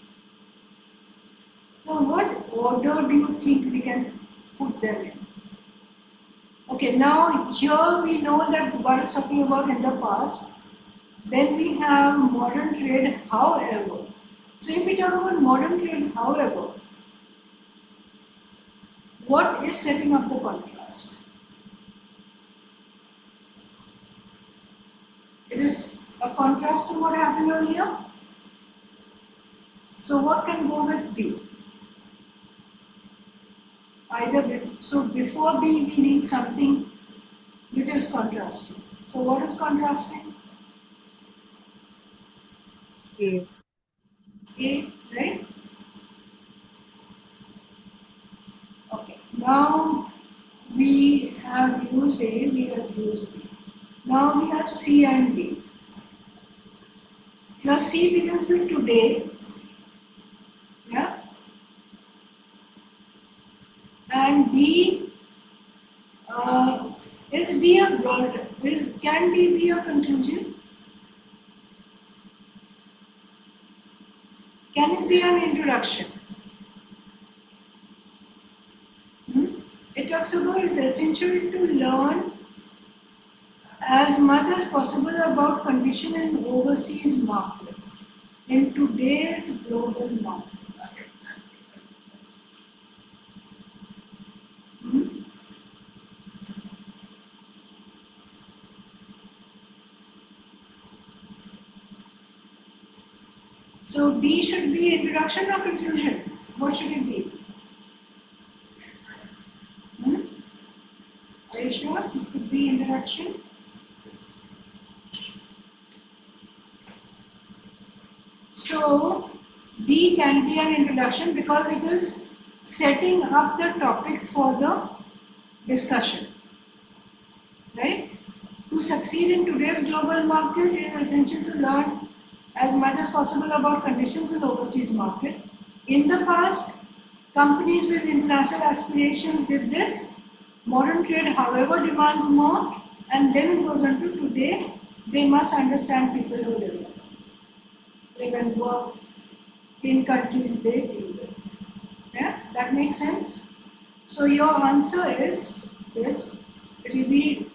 Now, what order do you think we can put them in? Okay, now here we know that one is talking about in the past. Then we have modern trade, however. So if we talk about modern trade, however, what is setting up the contrast? It is a contrast to what happened earlier. So what can go with B? So before B we need something which is contrasting. So what is contrasting? A. A, right? Okay. Now we have used A, we have used B. Now we have C and D. Now C begins with today. Yeah. And D is D a broad? Can D be a conclusion? Can it be an introduction? It talks about it's essential to learn as much as possible about condition in overseas markets in today's global market. So D should be introduction or conclusion? What should it be? Are you sure? This could be introduction. So D can be an introduction because it is setting up the topic for the discussion. Right? To succeed in today's global market, it is essential to learn as much as possible about conditions in the overseas market. In the past, companies with international aspirations did this. Modern trade, however, demands more, and then it goes on to today, they must understand people who live and work in countries they deal with. Yeah, that makes sense? So your answer is this. It will be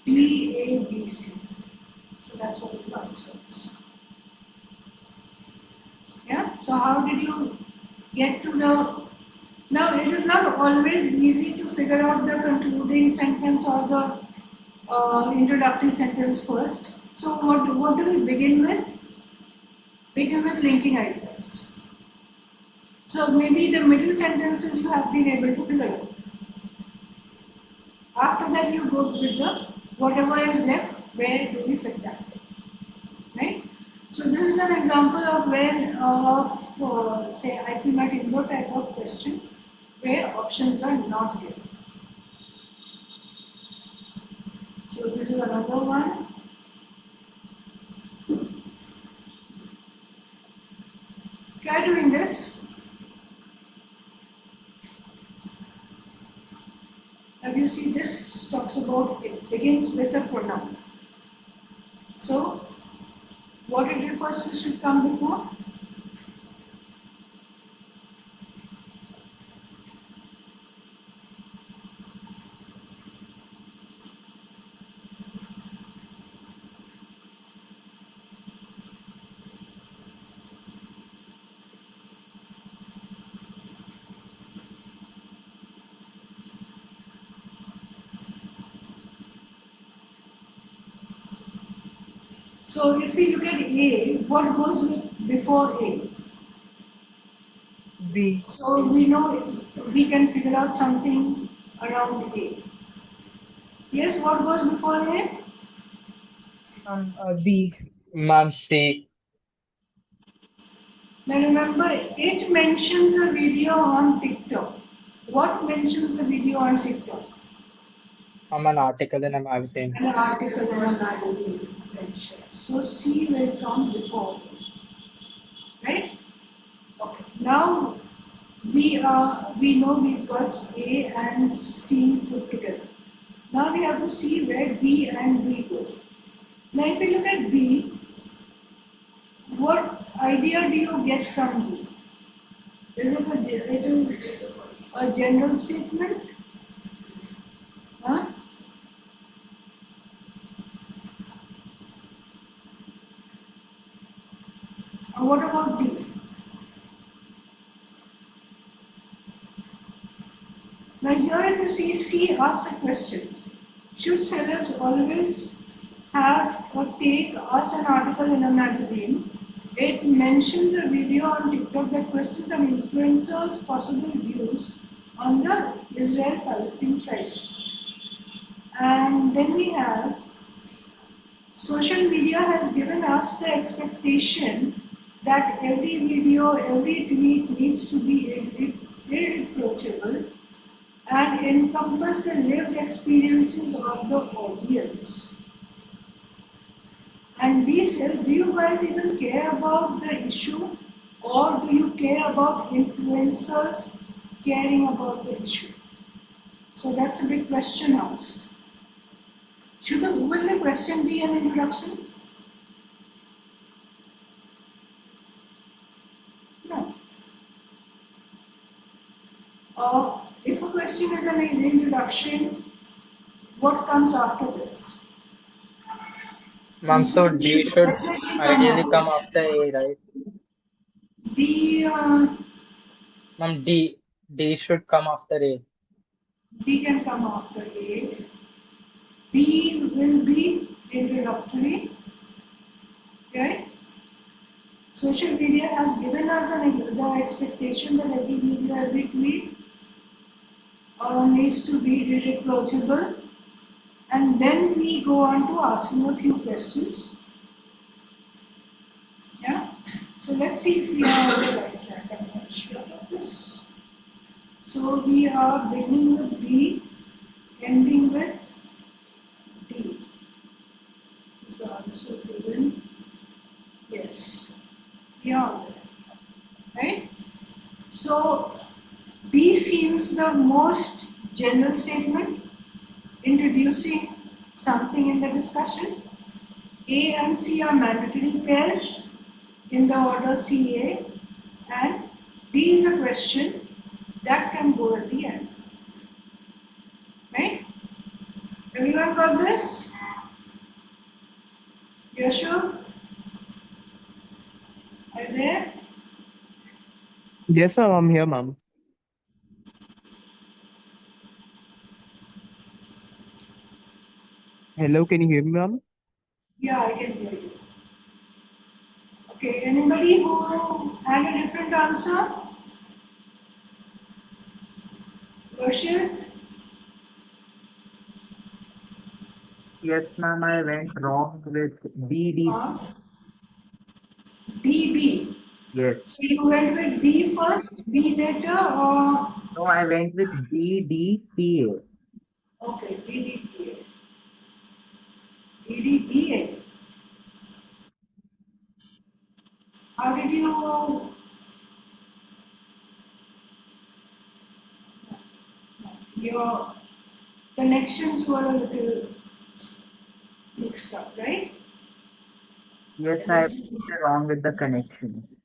D, A, B, C. So that's what the answer is. Yeah, so how did you get to the... Now it is not always easy to figure out the concluding sentence or the introductory sentence first. So what do we begin with? Begin with linking ideas. So maybe the middle sentences you have been able to figure out. after that you go with the whatever is left, where do we fit that in, right? So this is an example of where say IPMAT Indo type of question where options are not given. So this is another one. Try doing this. Now you see this talks about it begins with a pronoun. So what it refers to should come before. So if we look at A, what goes before A? B. So we know we can figure out something around A. Yes, what goes before A? B. Ma'am, C. Now remember, it mentions a video on TikTok. What mentions a video on TikTok? An article in a magazine. An article in a magazine mentions. So C will come before A, right? Okay. Now we know we've got A and C put together. Now we have to see where B and D go. Now if we look at B, what idea do you get from B? Is it is a general statement? Huh? And what about D? Now here if you see C asks the questions. Should celebs always have or take us an article in a magazine? It mentions a video on TikTok that questions an influencer's possible views on the Israel-Palestine crisis. And then we have social media has given us the expectation that every video, every tweet needs to be irreproachable and encompass the lived experiences of the audience. And B says, do you guys even care about the issue, or do you care about influencers caring about the issue? So that's a big question asked. Will the question be an introduction? No. If a question is an introduction, what comes after this? Ma'am, so Something D should should definitely come ideally after. come after A, right? D, Ma'am, D should come after A. B can come after A. B will be introductory. Okay? Social media has given us the expectation that every video, every tweet needs to be irreproachable. And then we go on to asking a few questions. Yeah? So let's see if we are on the right track. I'm not sure about this. So we are beginning with B, ending with D. Is the answer given? Yes. We are on there. Right? So B seems the most general statement, introducing something in the discussion. A and C are mandatory pairs in the order CA, and D is a question that can go at the end. Right? Everyone got this? You sure? Are you there? Yes, sir, I'm here, ma'am. Hello, can you hear me, ma'am? Yeah, I can hear you. Okay, anybody who had a different answer? Varshit? Yes, ma'am, I went wrong with Uh, DDC. DB. Yes. So you went with D first, B later, or No, I went with DDCA. okay, DDBA. DDBA. How did you? Your connections were a little mixed up, right? Yes, Let me I see. went wrong with the connections.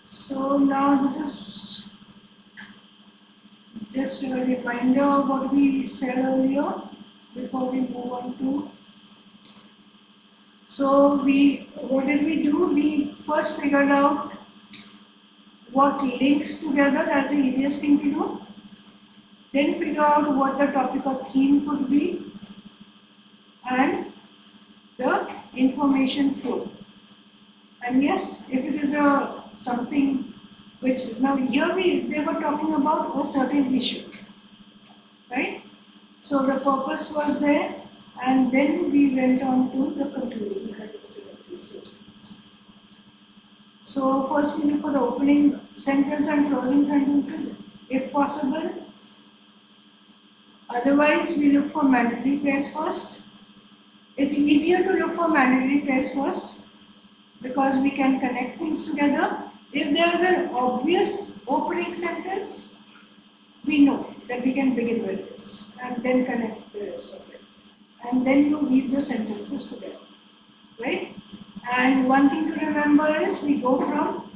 So now this is just a reminder of what we said earlier before we move on to. So what did we do? We first figured out what links together. That's the easiest thing to do. Then figure out what the topic or theme could be and the information flow. And yes, if it is a something which now here they were talking about a certain issue, right? So the purpose was there, and then we went on to the concluding statements. So first we look for the opening sentence and closing sentences, if possible. Otherwise, we look for mandatory pairs first. It's easier to look for mandatory pairs first because we can connect things together. If there is an obvious opening sentence, we know that we can begin with this and then connect the rest of it. And then you weave the sentences together, right? And one thing to remember is we go from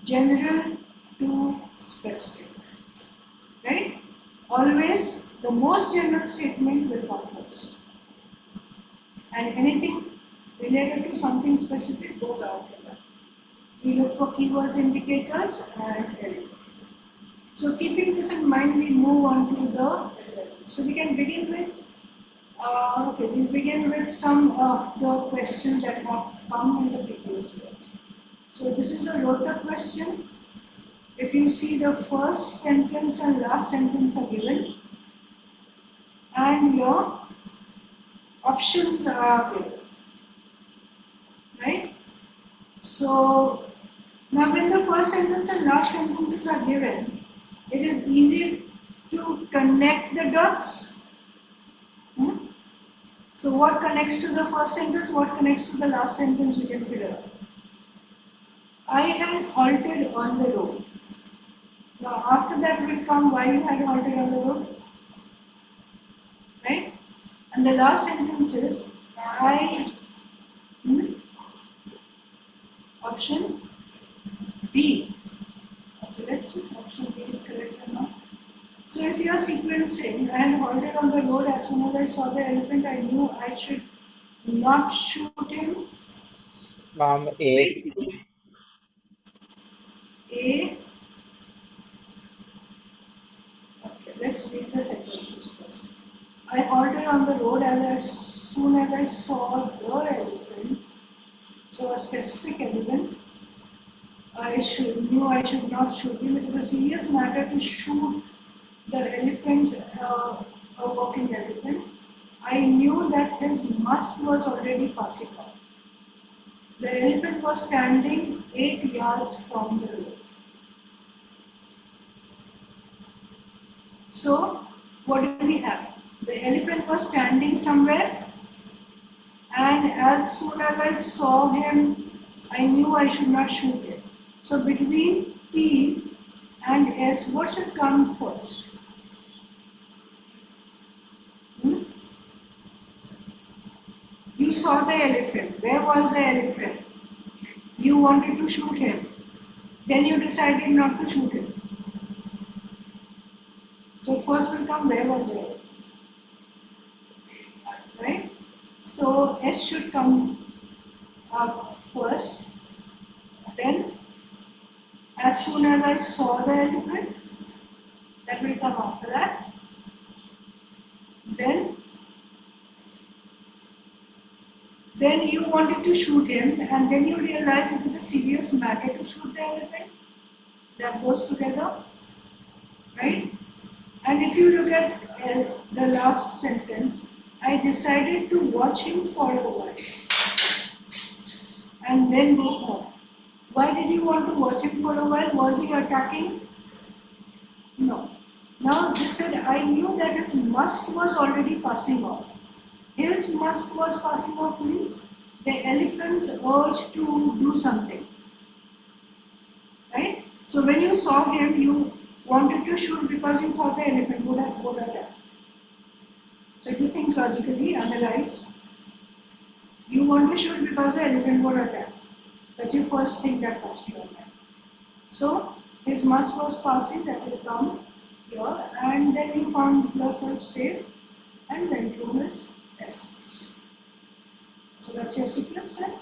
general to specific, right? Always the most general statement will come first. And anything related to something specific goes after that. We look for keywords, indicators, and elements. So keeping this in mind, we move on to the exercises. So we can begin with, we begin with some of the questions that have come in the previous years. So this is a rota question. If you see the first sentence and last sentence are given, and your options are given, right? So now when the first sentence and last sentences are given, it is easy to connect the dots. So what connects to the first sentence, what connects to the last sentence, we can figure out. I had halted on the road. Now after that will come why you had halted on the road, right? And the last sentence is option B. Okay, let's see, option B is correct or not. So if you are sequencing, I had halted on the road as soon as I saw the elephant, I knew I should not shoot him. A. A. Okay, let's read the sentences first. I halted on the road as soon as I saw the elephant. So a specific elephant. Knew I should not shoot him. It is a serious matter to shoot the elephant, a walking elephant. I knew that his must was already passing on. The elephant was standing 8 yards from the road. So, what do we have? The elephant was standing somewhere, and as soon as I saw him, I knew I should not shoot him. So, between P and S, what should come first? You saw the elephant. Where was the elephant? You wanted to shoot him. Then you decided not to shoot him. So first will come where was the elephant? Right? So S should come up first. Then as soon as I saw the elephant, that will come after that. Then you wanted to shoot him, and then you realize it is a serious matter to shoot the elephant. That goes together, right? And if you look at the last sentence, I decided to watch him for a while and then go home. Why did you want to watch him for a while? Was he attacking? No. Now this said, I knew that his must was already passing off. His must was passing off means the elephant's urge to do something. Right? So when you saw him, you wanted to shoot because you thought the elephant would attack. So if you think logically, analyze, you want to shoot because the elephant would attack. That's your first thing that comes to your mind. So his must was passing, that will come here, and then you found yourself safe and went to his S6. So that's your sequence then,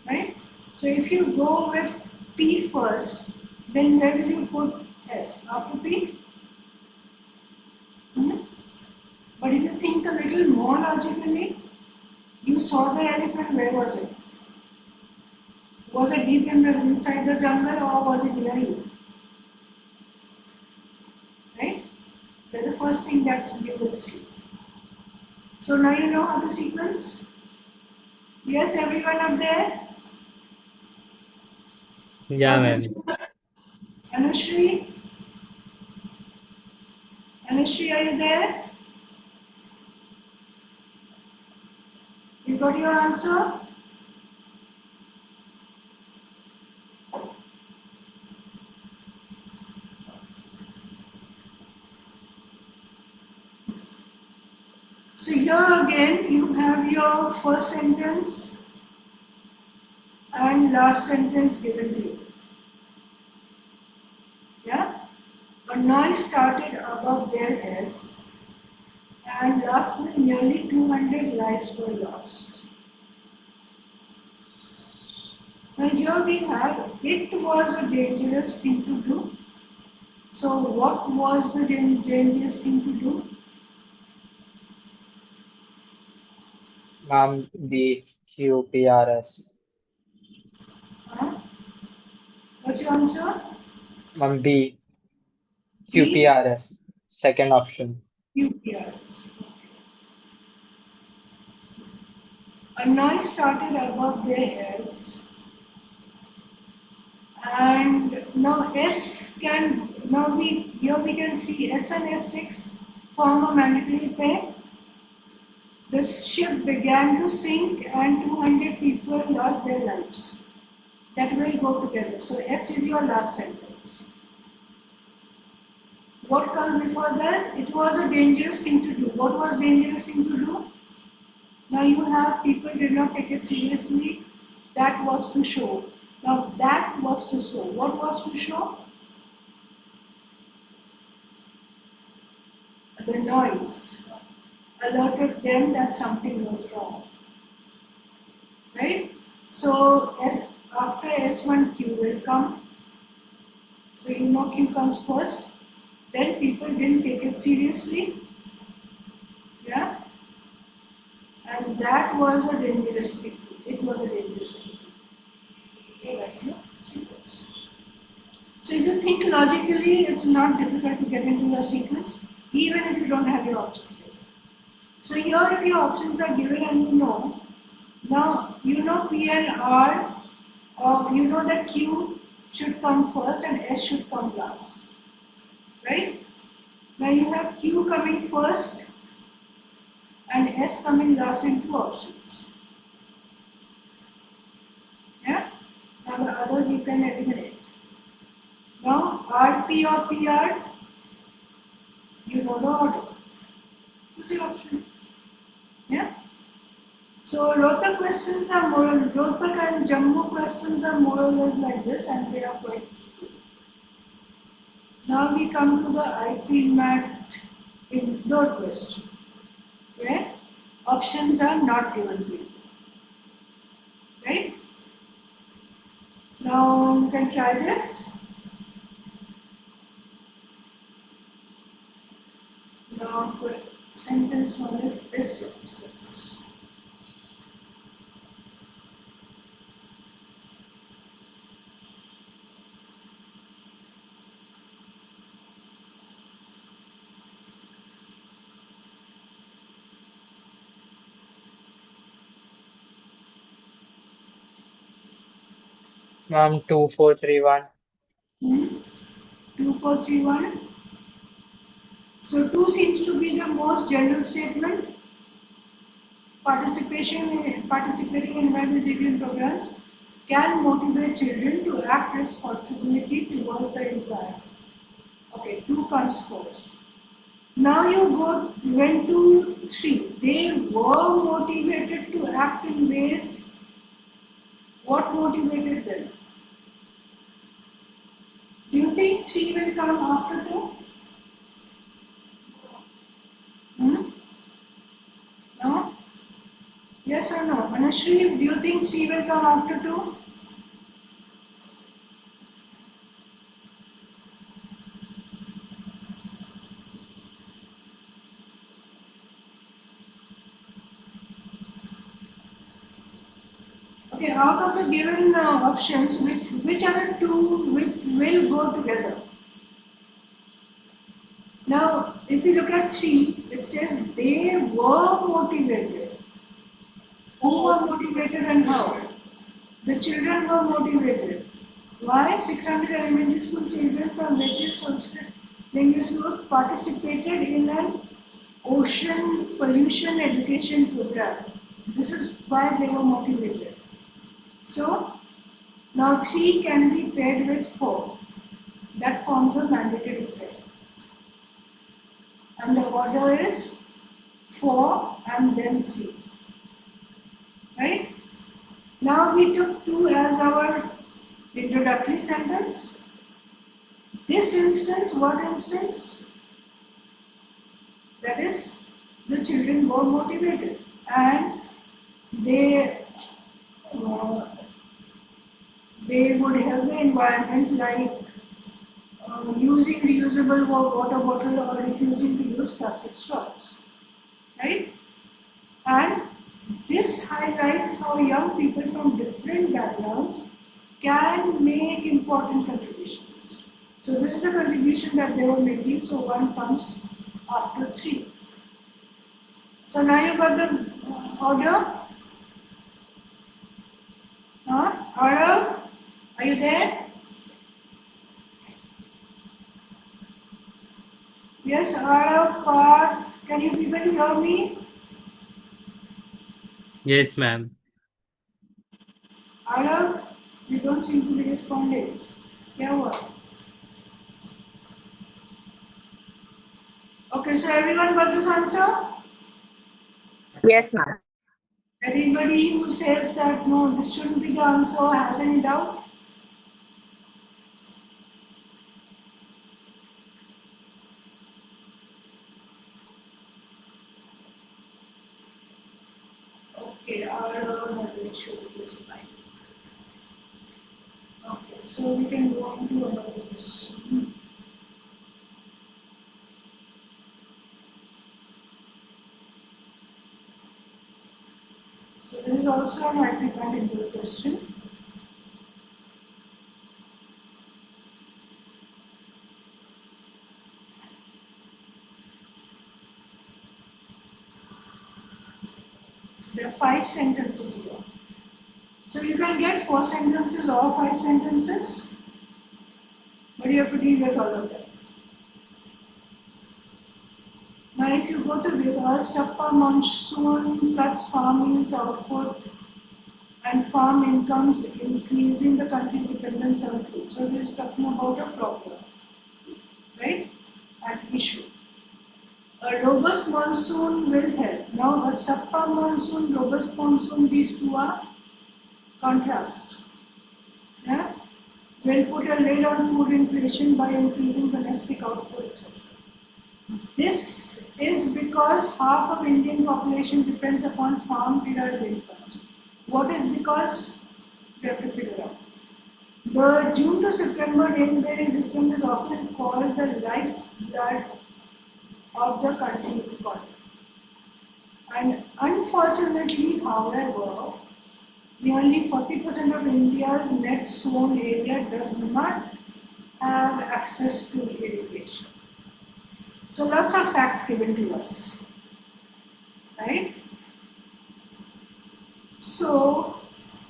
right? So if you go with P first, then where will you put S? After P? But if you think a little more logically, you saw the elephant, where was it? Was it deep inside the jungle or was it near you? Right? That's the first thing that you will see. So now you know how to sequence? Yes, everyone up there? Yeah, How to man. sequence? Anushri? Anushri, are you there? You got your answer? So here again, you have your first sentence and last sentence given to you. Yeah? A noise started above their heads, and last is nearly 200 lives were lost. Now here we have, it was a dangerous thing to do. So what was the dangerous thing to do? Ma'am, B, Q, P, R, S. Huh? What's your answer? Ma'am, B, Q, P, B, R, S. Second option. UPRs. A noise started above their heads, and now S can, now here we can see S and S6 form a mandatory pair. The ship began to sink and 200 people lost their lives. That will go together. So S is your last sentence. What comes before that? It was a dangerous thing to do. What was dangerous thing to do? Now you have people did not take it seriously. That was to show. Now that was to show. What was to show? The noise alerted them that something was wrong. Right? So after S1 Q will come. So you know Q comes first. Then people didn't take it seriously. Yeah? And that was a dangerous thing. It was a dangerous thing. So that's your sequence. So if you think logically, it's not difficult to get into your sequence, even if you don't have your options given. So here if your options are given and you know, now you know P and R, or you know that Q should come first and S should come last. Right? Now you have Q coming first and S coming last in two options. Yeah? Now the others you can eliminate. Now RP or PR, you know the order. Choose your option. Yeah? So Rohtak questions are Rohtak and Jammu questions are more or less like this, and they are quite easy. Now we come to the IPM Indore question, where options are not given to you. Right? Now you can try this. Now sentence one is this instance. Ma'am, 2431. 2431. So 2 seems to be the most general statement. Participating in environment degree programs can motivate children to act responsibility towards the environment. Okay, 2 comes first. Now you went to 3. They were motivated to act in ways. What motivated them? Do you think 3 will come after 2? No? Yes or no? Anashri, do you think 3 will come after 2? Okay, out of the given options, which other two will go together? Now, if you look at 3, it says they were motivated. Who were motivated and how? The children were motivated. Why? 600 elementary school children from various social language group participated in an ocean pollution education program. This is why they were motivated. So, now 3 can be paired with 4. That forms a mandatory pair. And the order is 4 and then 3. Right? Now we took 2 as our introductory sentence. This instance, what instance? That is, the children were motivated and they would help the environment like using reusable water bottle or refusing to use plastic straws, right? And this highlights how young people from different backgrounds can make important contributions. So this is the contribution that they were making, so 1 comes after 3. So now you got the order? Order? Are you there? Yes, Arav, Parth, can you people hear me? Yes, ma'am. Arav, you don't seem to be responding. क्या हुआ? Okay, so everyone got this answer? Yes, ma'am. Anybody who says that no, this shouldn't be the answer has any doubt? Okay, Arav, I will show this line. Okay, so we can go on to another question. So this is also an IP question. There are 5 sentences here. So you can get 4 sentences or 5 sentences, but you have to deal with all of them. Now if you go to reverse, subpar monsoon cuts farm yields output and farm incomes, increasing the country's dependence on food. So this is talking about a problem, right? An issue. A robust monsoon will help. Now a subpar monsoon, robust monsoon, these two are contrasts. Yeah? Will put a lid on food inflation by increasing domestic output, etc. This is because half of Indian population depends upon farm-derived incomes. What is because? We have to figure out. The June to September rain-bearing system is often called the lifeblood of the country's economy. And unfortunately, however, nearly 40% of India's net sown area does not have access to irrigation. So lots of facts given to us, right? So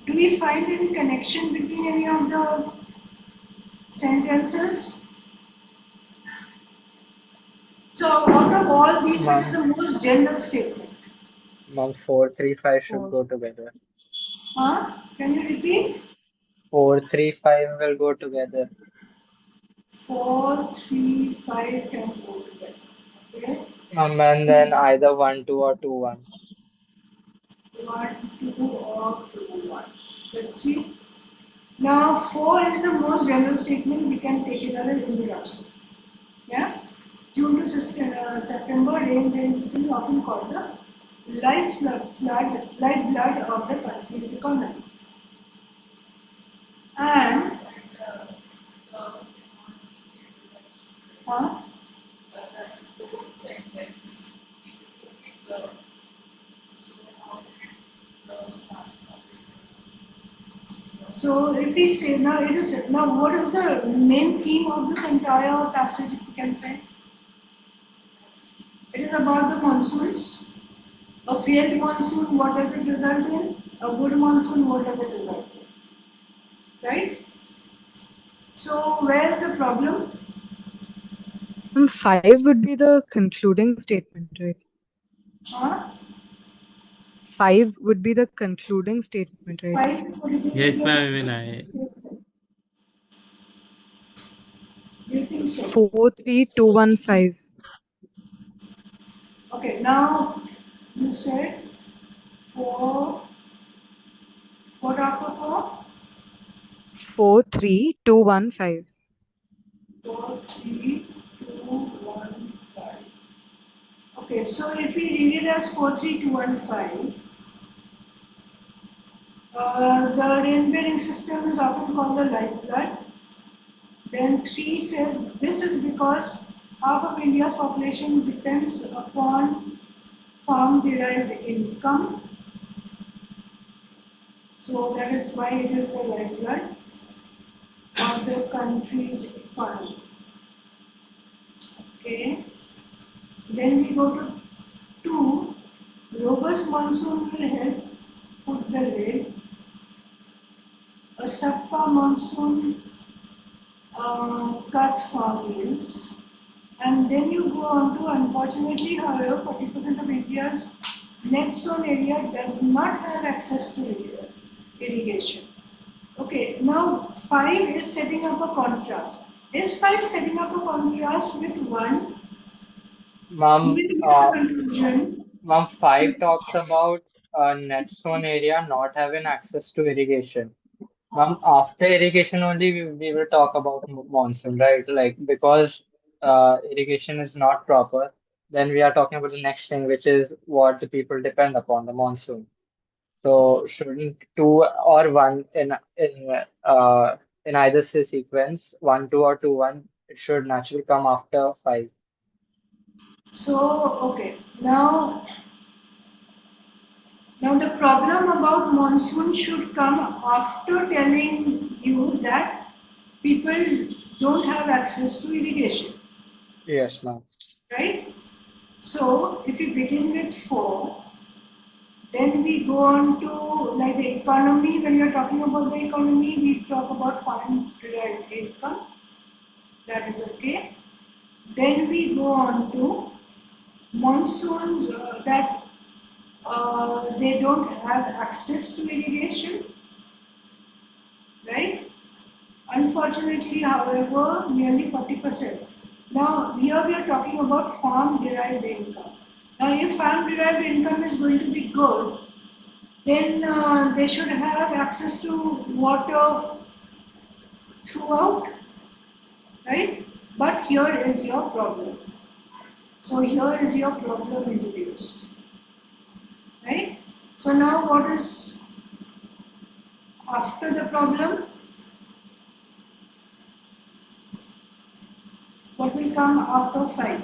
Do we find any connection between any of the sentences? So out of all these, which is the most general statement? Mom, 4, 3, 5 should 4. go together. Huh? Can you repeat? 4, 3, 5 will go together. 4, 3, 5 can go together. Okay. And then either 1, 2 or 2, 1. 1, 2 or 2, 1. Let's see. Now 4 is the most general statement. We can take it as an introduction. Yeah. June to September, rain system is often called the lifeblood of the country's economy. And huh? So if we say now it is now what is the main theme of this entire passage, if we can say? It is about the monsoons. A failed monsoon, what does it result in? A good monsoon, what does it result in? Right? So where is the problem? 5 would be the concluding statement, right? Huh? 5 would be the concluding statement, right? 5 would be Yes, the ma'am, even I. statement. Do you think so? 4, 3, 2, 1, 5. Okay, now you said 4. What after 4? 4, 3, 2, 1, 5. 4, 3, 2, 1, 5. Okay, so if we read it as 4, 3, 2, 1, 5, the rain-bearing system is often called the lifeblood. Then 3 says this is because half of India's population depends upon farm-derived income. So that is why it is the lifeblood of the country's economy. Okay. Then we go to 2. Robust monsoon will help put the lid. A subpar monsoon cuts farm yields. And then you go on to, unfortunately, however, 40% of India's net sown area does not have access to irrigation. Okay, now 5 is setting up a contrast. Is 5 setting up a contrast with 1? Mom, Even if it's a conclusion. Mom, 5 talks about net sown area not having access to irrigation. Ma'am, after irrigation only we will talk about monsoon, right? Like because irrigation is not proper, then we are talking about the next thing, which is what the people depend upon, the monsoon. So shouldn't 2 or 1 in either sequence, 1, 2 or 2, 1, it should naturally come after 5. So, okay, now the problem about monsoon should come after telling you that people don't have access to irrigation, Yes, ma'am. right? So, if we begin with 4, then we go on to like the economy. When we are talking about the economy, we talk about farm derived income. That is okay. Then we go on to monsoons that they don't have access to irrigation, right? Unfortunately, however, nearly 40%. Now, here we are talking about farm-derived income. Now, if farm-derived income is going to be good, then they should have access to water throughout, right? But here is your problem. So here is your problem introduced, right? So now what is after the problem? What will come after 5?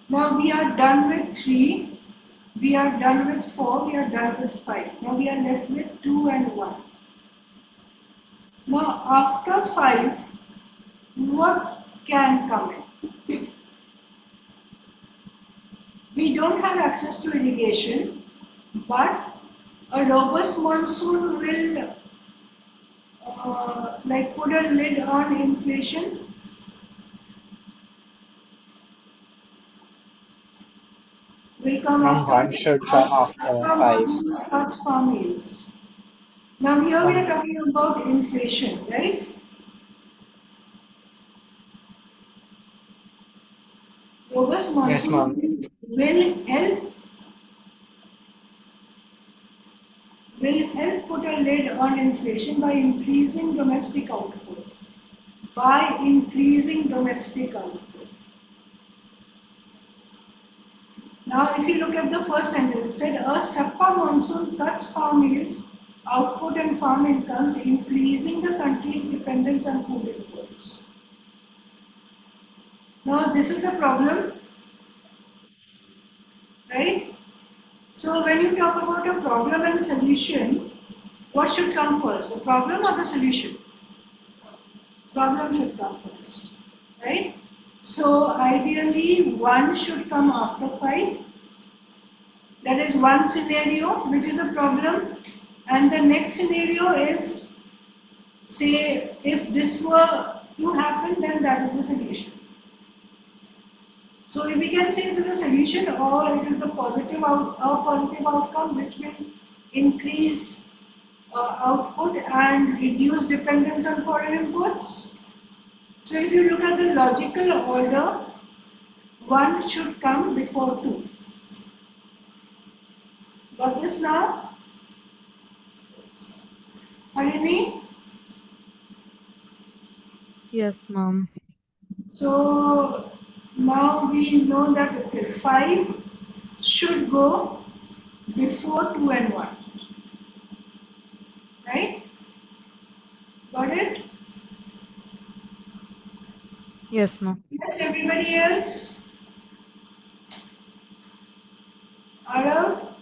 Now we are done with 3, we are done with 4, we are done with 5. Now we are left with 2 and 1. Now after 5, what can come in? We don't have access to irrigation, but a robust monsoon will like put a lid on inflation? Will come Ma'am, after one should come after five. monsoon cuts farm yields. Now here we are talking about inflation, right? Robust Yes, ma'am. monsoon will help put a lid on inflation by increasing domestic output. By increasing domestic output. Now, if you look at the first sentence, it said a SAPA monsoon cuts farm yields, output and farm incomes, increasing the country's dependence on food imports. Now, this is the problem, right? So, when you talk about a problem and solution, what should come first, the problem or the solution? Problem should come first, right? So, ideally, 1 should come after 5. That is one scenario, which is a problem. And the next scenario is, say, if this were to happen, then that is the solution. So if we can say it is a solution or it is a positive outcome which will increase output and reduce dependence on foreign imports. So if you look at the logical order, 1 should come before 2. Got this now? Harini? Yes, ma'am. So now we know that okay, 5 should go before 2 and 1. Right? Got it? Yes, ma'am. Yes, everybody else? Arav?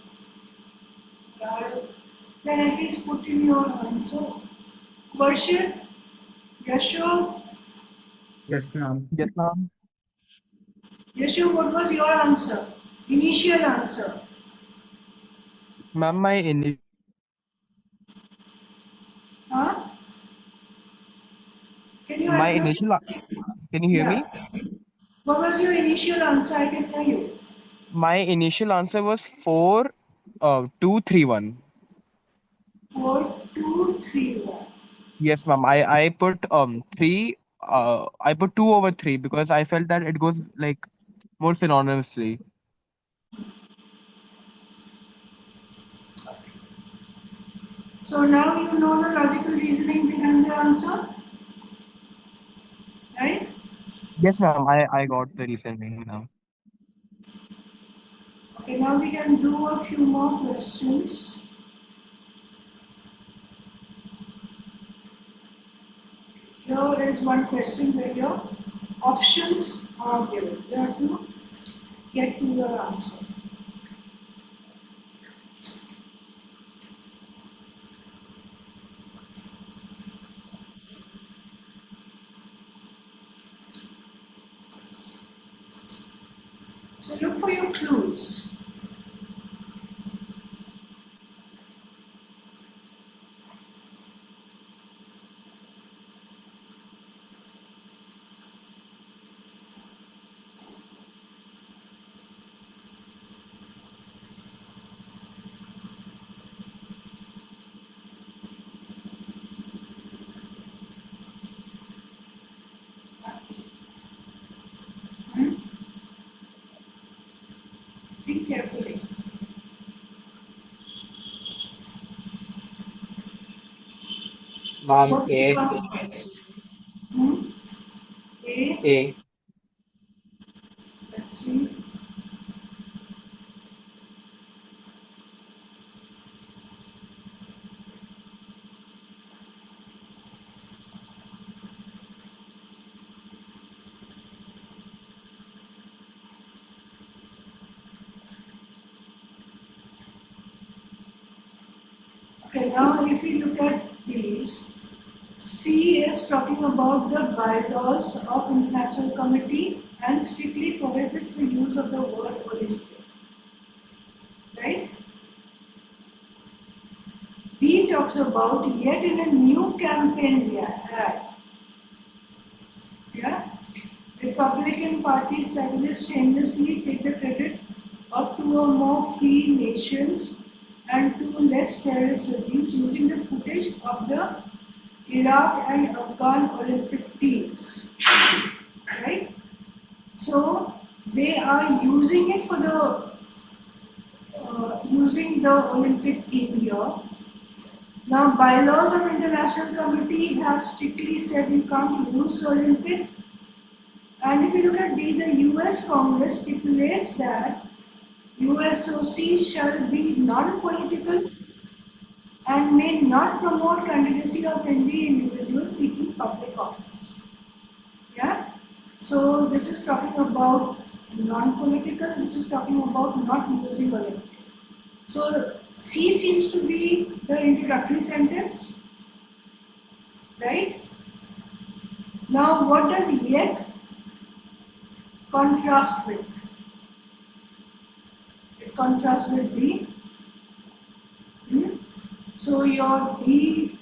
Arav? Then at least put in your answer. Varshit? Yasho? Yes, ma'am. Yes, ma'am. Yasho, what was your answer? Initial answer. Ma'am, Huh? Can you my admit? initial, can you hear Yeah. me? What was your initial answer? I can hear you. My initial answer was 4, 2, 3, 1. 4, 2, 3, 1. Yes, ma'am. I put 3. I put 2 over 3 because I felt that it goes like more synonymously. So now you know the logical reasoning behind the answer, right? Yes, ma'am. I got the reasoning now. Okay, now we can do a few more questions. Here is one question where your options are given. You have to get to your answer. So look for your clues. Hmm? Think carefully. Ma'am, What will A. come first? Hmm? A. A. Let's see. Okay, now if we look at these, C is talking about the bylaws of International Committee and strictly prohibits the use of the word origin. Right? B talks about yet in a new campaign can we add? Yeah. Republican Party strategists shamelessly take the credit of 2 or more free nations and 2 less terrorist regimes using the footage of the Iraq and Afghan Olympic teams. Right? So they are using it for the using the Olympic theme here. Now, bylaws of International Committee have strictly said you can't use Olympic. And if you look at the US Congress stipulates that USOC shall be non-political and may not promote candidacy of any individual seeking public office. Yeah? So this is talking about non-political, this is talking about not using Olympic. So C seems to be the introductory sentence, right? Now what does yet contrast with? It contrasts with B. So your D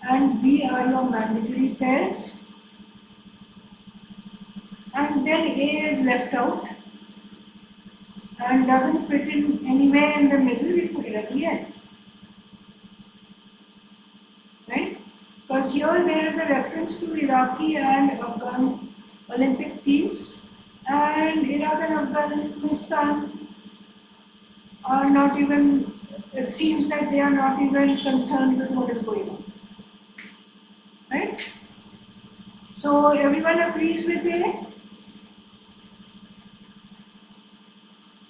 and B are your mandatory pairs, and then A is left out and doesn't fit in anywhere in the middle, we put it at the end. Right? Because here there is a reference to Iraqi and Afghan Olympic teams, and Iraq and Afghanistan are not even, it seems that they are not even concerned with what is going on. Right? So everyone agrees with A?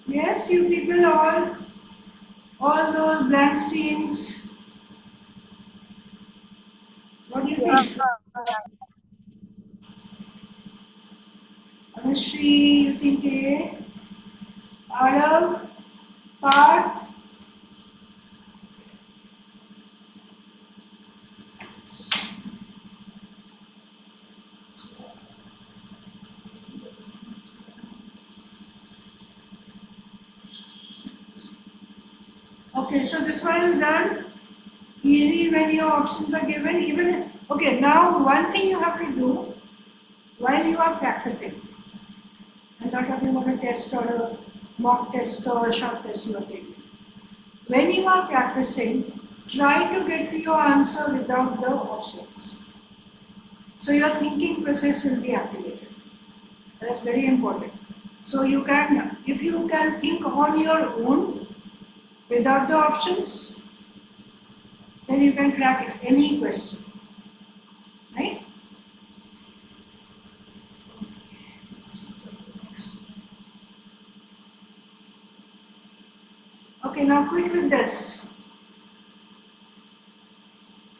Yes, you people all those blank screens. What do you think? Anushree, you think A? Arav, Parth? Okay, so this one is done. Easy when your options are given. Even okay, now one thing you have to do while you are practicing. I'm not talking about a test or a mock test or a short test you are taking. When you are practicing, try to get to your answer without the options. So your thinking process will be activated. That's very important. So you can, if you can think on your own without the options, then you can crack any question. Right? Okay, now quick with this.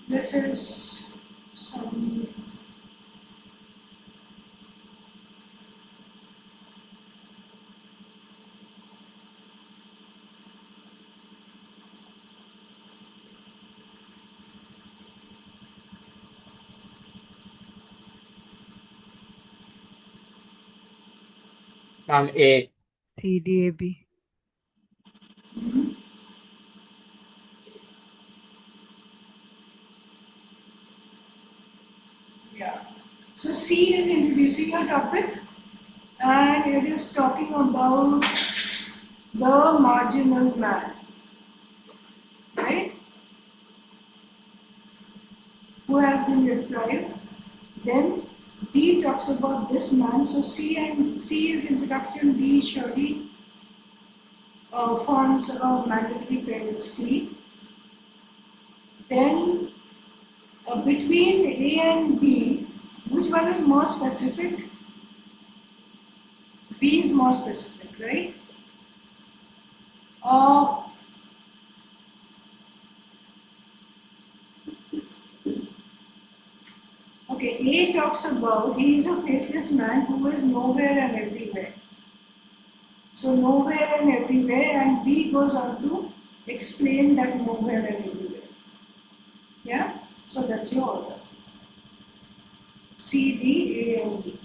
This is some A. CDAB. yeah. So C is introducing a topic and it is talking about the marginal man. Right? Who has been deprived. Then B talks about this man. So C is introduction. D surely forms a mandatory pair with C. Then between A and B, which one is more specific? B is more specific, right? Okay, A talks about he is a faceless man who is nowhere and everywhere. So nowhere and everywhere, and B goes on to explain that nowhere and everywhere. Yeah? So that's your order. C, D, A, and B.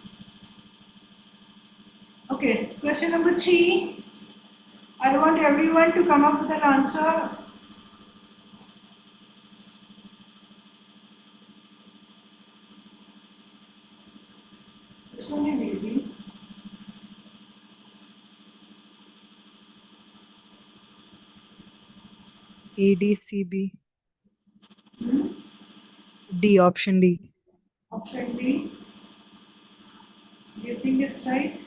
Okay, question number 3. I want everyone to come up with an answer. This one is easy. ADCB. Hmm? D, option D. Option B. Do you think it's right?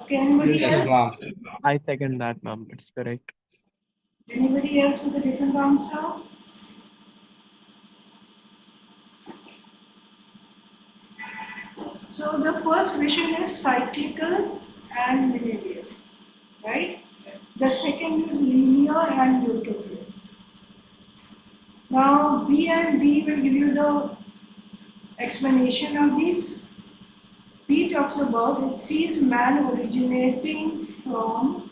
Okay, anybody Yes, Yes, else? ma'am. I second that, ma'am. It's correct. Anybody else with a different answer? So the first vision is cyclical and linear, right? The second is linear and utopian. Now B and D will give you the explanation of these. B talks about it sees man originating from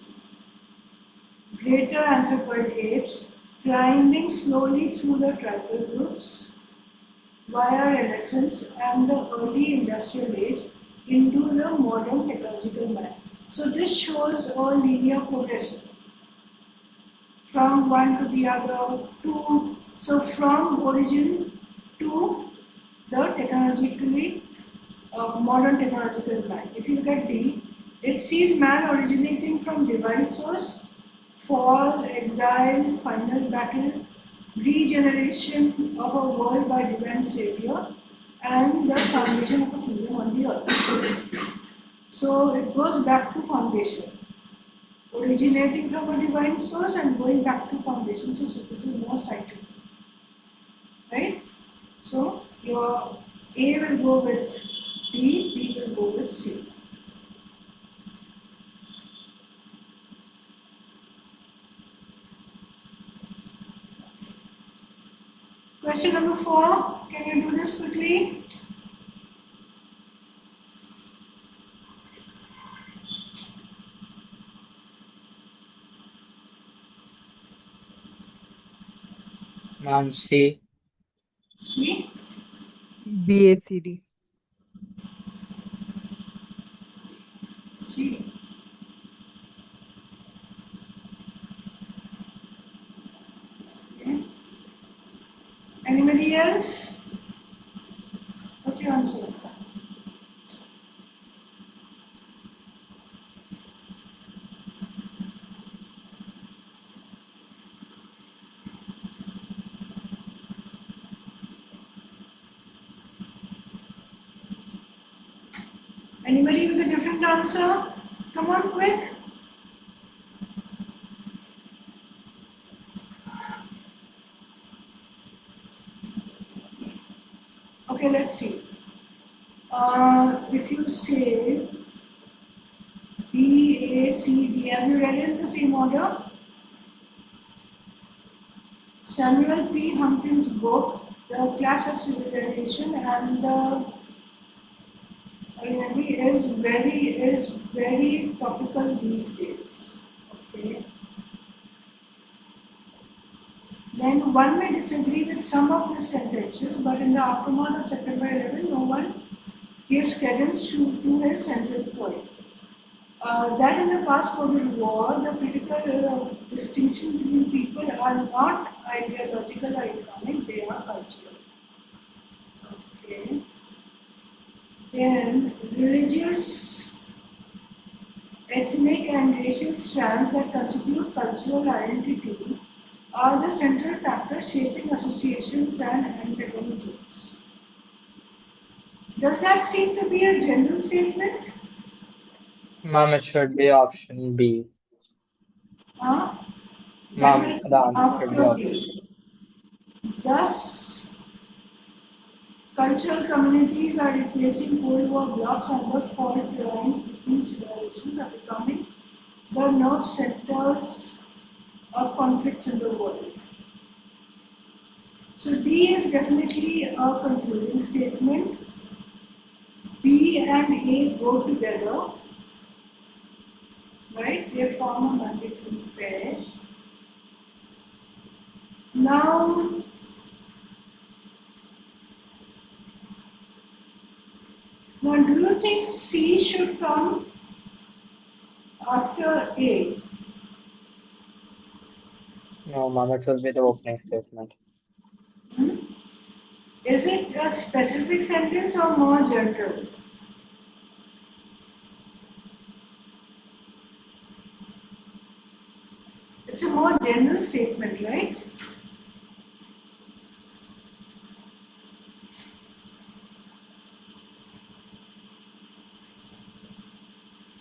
greater anthropoid apes, climbing slowly through the tribal groups via Renaissance and the early industrial age into the modern technological man. So this shows a linear progression from one to the other to so from origin to the technologically modern technological man. If you look at D, it sees man originating from divine source, fall, exile, final battle, regeneration of a world by divine savior, and the foundation of a kingdom on the earth. So it goes back to foundation, originating from a divine source and going back to foundation. So this is more cyclical, right? So your A will go with D, B will go with C. Question number 4. Can you do this quickly? Ma'am, C. C. BACD. C. Okay. Anybody else? What's your answer? Anybody with a different answer? Come on, quick. Okay, let's see. If you say B, A, C, D, have you read it in the same order? Samuel P. Huntington's book, The Clash of Civilization and the Enemy is very topical these days. Okay. Then one may disagree with some of his contentions, but in the aftermath of September 11, no one gives credence to his central point. That in the post-COVID war, the critical distinction between people are not ideological or economic, they are cultural. Okay. Then religious, ethnic and racial strands that constitute cultural identity are the central factors shaping associations and antagonisms. Does that seem to be a general statement? Ma'am, it should be option B. Huh? That Ma'am, will the come answer should be after option B. D. Thus, cultural communities are replacing Cold War blocks and the fault lines between civilizations are becoming the nerve centers of conflicts in the world. So D is definitely a concluding statement. B and A go together, right? They form a mandatory pair. Now, do you think C should come after A? No, ma'am, it will be the opening statement. Hmm? Is it a specific sentence or more general? It's a more general statement, right?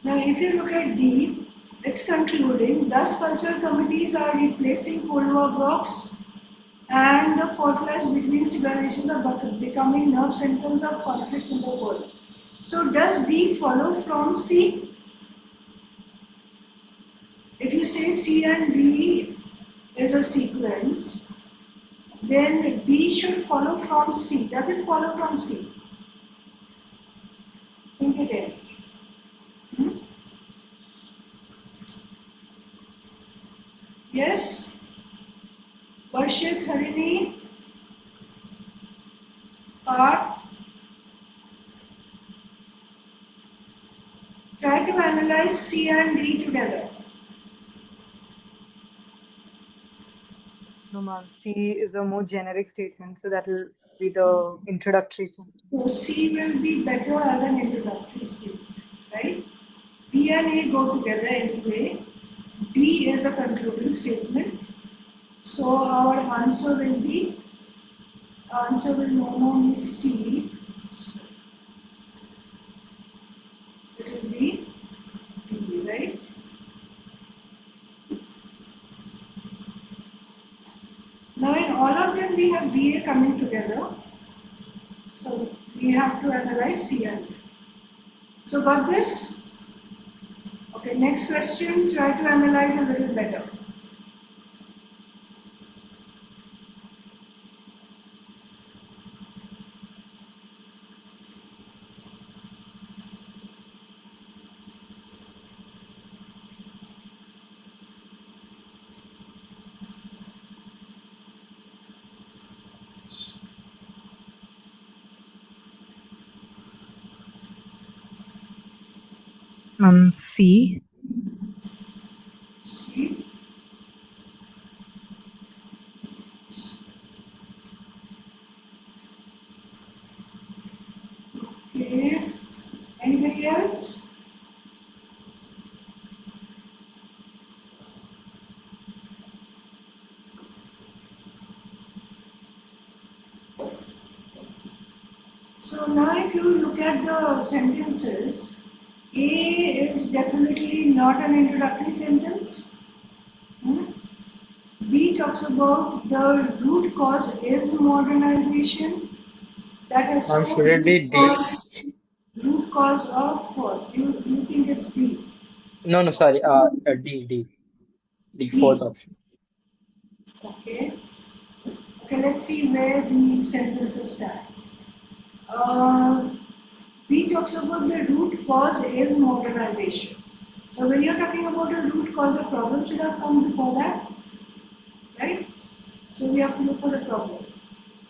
Now, if you look at D, it's concluding, thus cultural committees are replacing Cold War blocks and the fortress between civilizations are becoming nerve centers of conflicts in the world. So does D follow from C? If you say C and D is a sequence, then D should follow from C. Does it follow from C? Think again. Yes? Varshit, Harini, Parth. Try to analyze C and D together. No, ma'am. C is a more generic statement, so that will be the introductory So sentence. C will be better as an introductory statement, right? B and A go together anyway. D is a concluding statement. So our answer will no more be C. So it will be D, right? Now in all of them we have BA coming together. So we have to analyze C and D. So got this? Okay, next question, try to analyze a little better. C. C. Okay. Anybody else? So now if you look at the sentences, A is definitely not an introductory sentence. B talks about the root cause is modernization. That has Ma'am, to should it be D? root cause of what? You think it's B? No, no, sorry. D, fourth D. option. Okay. Okay, let's see where these sentences stand. B talks about the root cause is modernization. So when you're talking about a root cause, the problem should have come before that, right? So we have to look for the problem.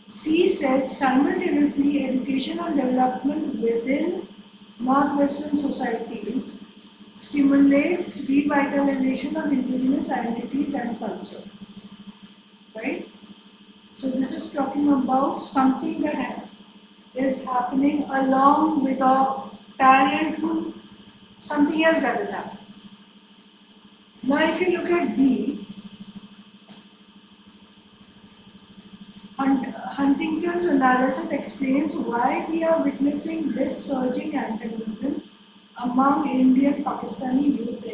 C says simultaneously education and development within northwestern societies stimulates revitalization of indigenous identities and culture, right? So this is talking about something that is happening along with a parallel to something else that is happening. Now if you look at D, Huntington's analysis explains why we are witnessing this surging antagonism among Indian Pakistani youth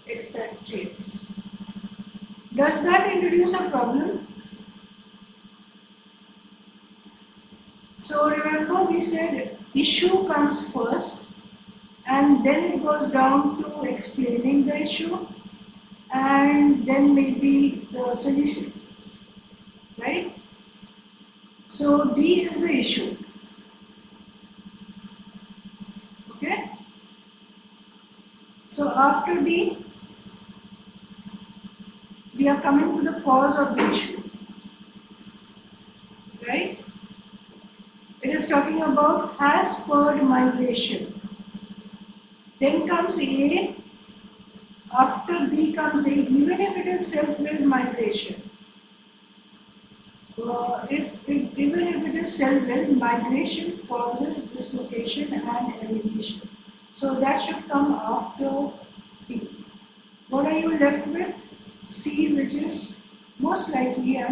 expatriates. Does that introduce a problem? So remember we said issue comes first and then it goes down to explaining the issue and then maybe the solution, right? So D is the issue, okay? So after D, we are coming to the cause of the issue, right? It is talking about has spurred migration. Then comes A, after B comes A, even if it is self-willed migration. Even if it is self-willed, migration causes dislocation and alienation. So that should come after B. what are you left with? C, which is most likely a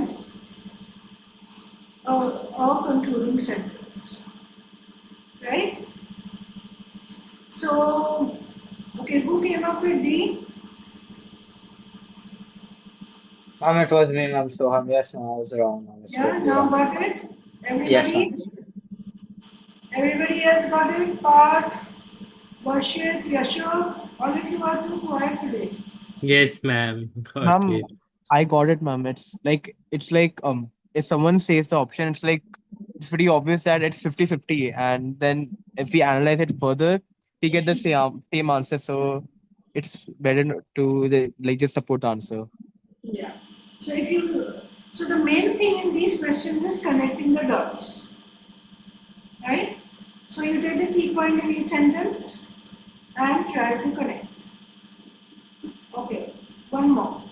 concluding sentence, right? So, okay, who came up with D? Ma'am, it was me, ma'am. Soham. Yes, ma'am. I was wrong. I was Yeah, totally now wrong. got it? Yes, ma'am. Everybody? Everybody else got it? Parth, Varshit, Yashok, all of you are too quiet today. Yes, ma'am. Got Ma'am, it. I got it, ma'am. It's like if someone says the option, it's pretty obvious that it's 50-50, and then if we analyze it further, we get the same answer. So it's better to like just support the answer. Yeah. So so the main thing in these questions is connecting the dots, right? So you take the key point in each sentence and try to connect. Okay, one more.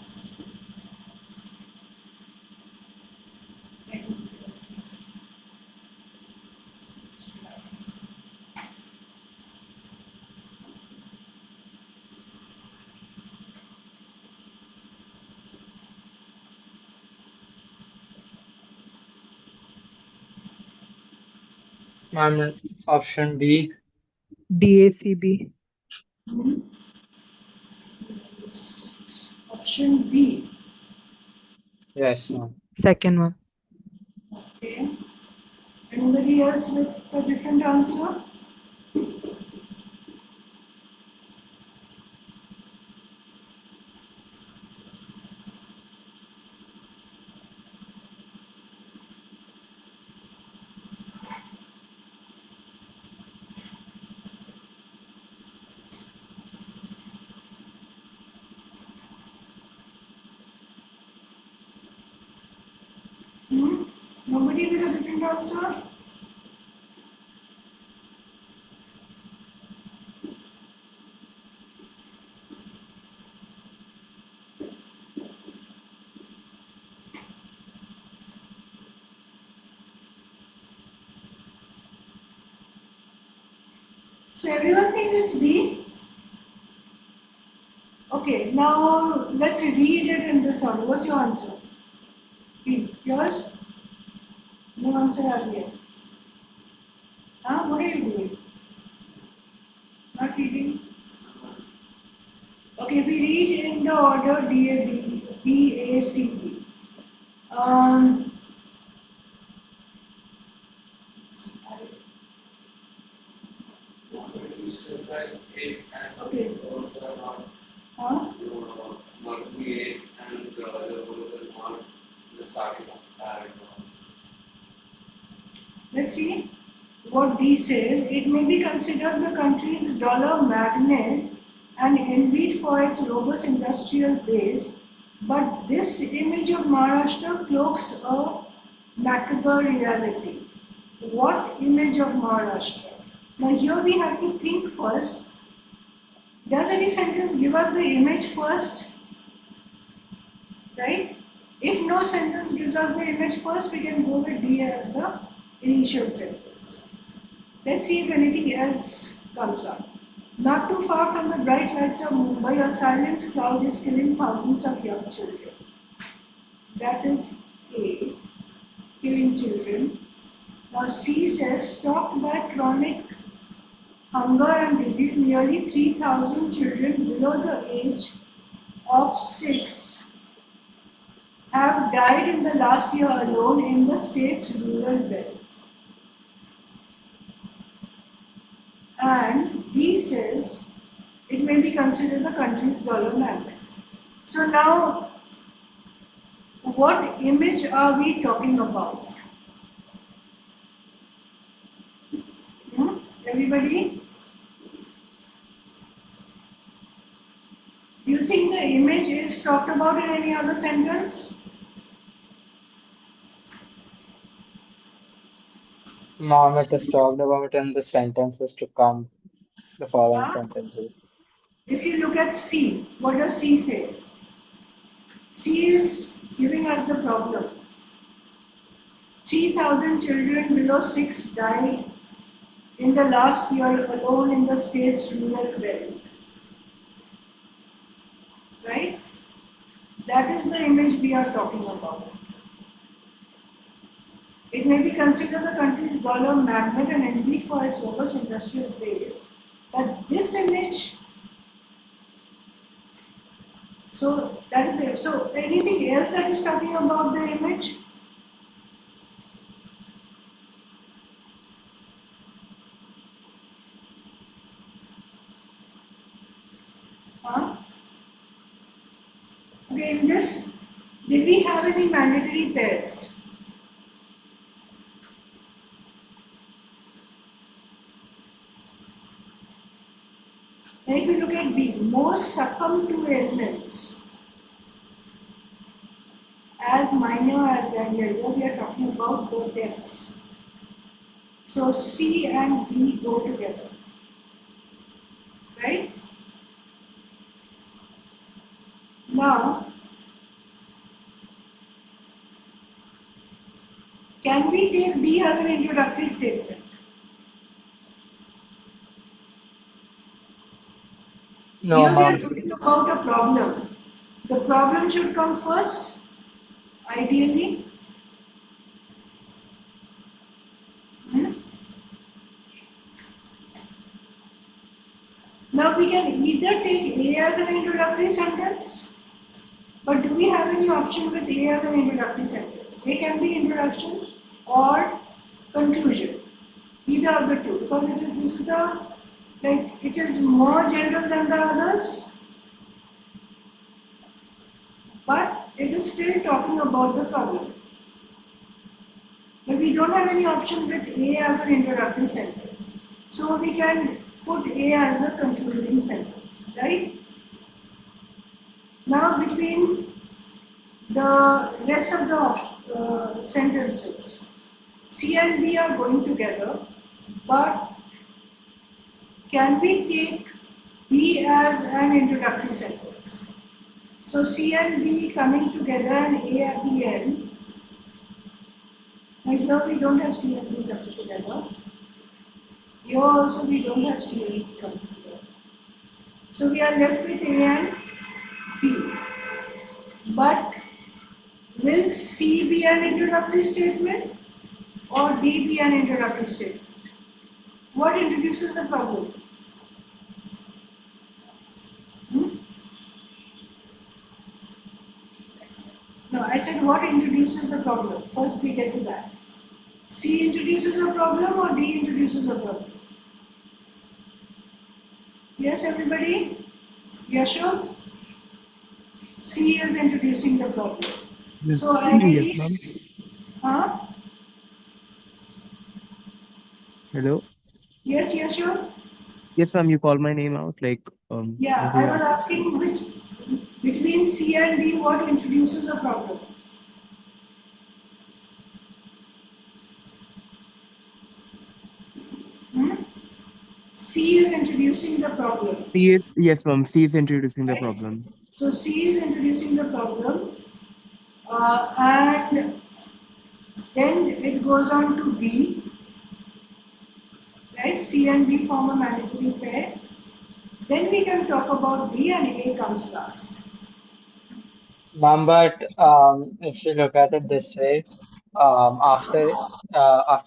Ma'am, option B. DACB. Option B. Yes, ma'am. Second one. Okay. Anybody else with a different answer? Hmm? Nobody with a different answer? So everyone thinks it's B? Okay, now let's read it in this order. What's your answer? B. Yours? No answer as yet. Huh? What are you doing? Not reading? Okay, we read in the order DACB. Um, You said that 8 and Okay. are not, huh? not the 8 and the other ones are not the starting of paragraph. Let's see what D says. It may be considered the country's dollar magnet and envied for its robust industrial base, but this image of Maharashtra cloaks a macabre reality. What image of Maharashtra? Now here we have to think first. Does any sentence give us the image first? Right? If no sentence gives us the image first, we can go with D as the initial sentence. Let's see if anything else comes up. Not too far from the bright lights of Mumbai, a silent cloud is killing thousands of young children. That is A, killing children. Now C says, stalked by chronic hunger and disease, nearly 3,000 children below the age of 6 have died in the last year alone in the state's rural belt. And he says it may be considered the country's dollar magnet. So now, what image are we talking about? Everybody? Do you think the image is talked about in any other sentence? Ma'am, it is talked about in the sentences to come, the following Huh? sentences. If you look at C, what does C say? C is giving us the problem. 3,000 children below 6 died in the last year alone in the state's rural belt. is the image we are talking about. It may be considered the country's dollar magnet and envied for its robust industrial base, but this image, so that is it. So anything else that is talking about the image? Huh? Okay, in this, did we have any mandatory pairs? Now if you look at B, most succumb to ailments as minor as Daniel. Here we are talking about the deaths. So C and B go together, right? Now, can we take D as an introductory statement? No, Here we are ma'am. talking about a problem. The problem should come first, ideally. Now we can either take A as an introductory sentence, but do we have any option with A as an introductory sentence? A can be introduction or conclusion, either of the two, because this is the, like, it is more general than the others, but it is still talking about the problem. But we don't have any option with A as an introductory sentence. So we can put A as a concluding sentence, right? Now between the rest of the sentences, C and B are going together, but can we take B as an introductory sentence? So C and B coming together and A at the end. Now here we don't have C and B coming together. Here also we don't have C and B coming together. So we are left with A and B. But will C be an introductory statement or D be an introductory statement? What introduces the problem? No, I said what introduces the problem. First we get to that. C introduces a problem or D introduces a problem? Yes, everybody? Yes, sure? C is introducing the problem. Yes. So Yes, ma'am. huh? Hello. Yes, yes, sure? Yes, ma'am. You call my name out, like Yeah, what were I you was asking? asking which, between C and D, what introduces a problem? Hmm? C is introducing the problem, C is yes, ma'am. C is introducing the right? problem. So C is introducing the problem, and then it goes on to B, right? C and B form a mandatory pair. Then we can talk about D and A comes last. Ma'am, but if you look at it this way, after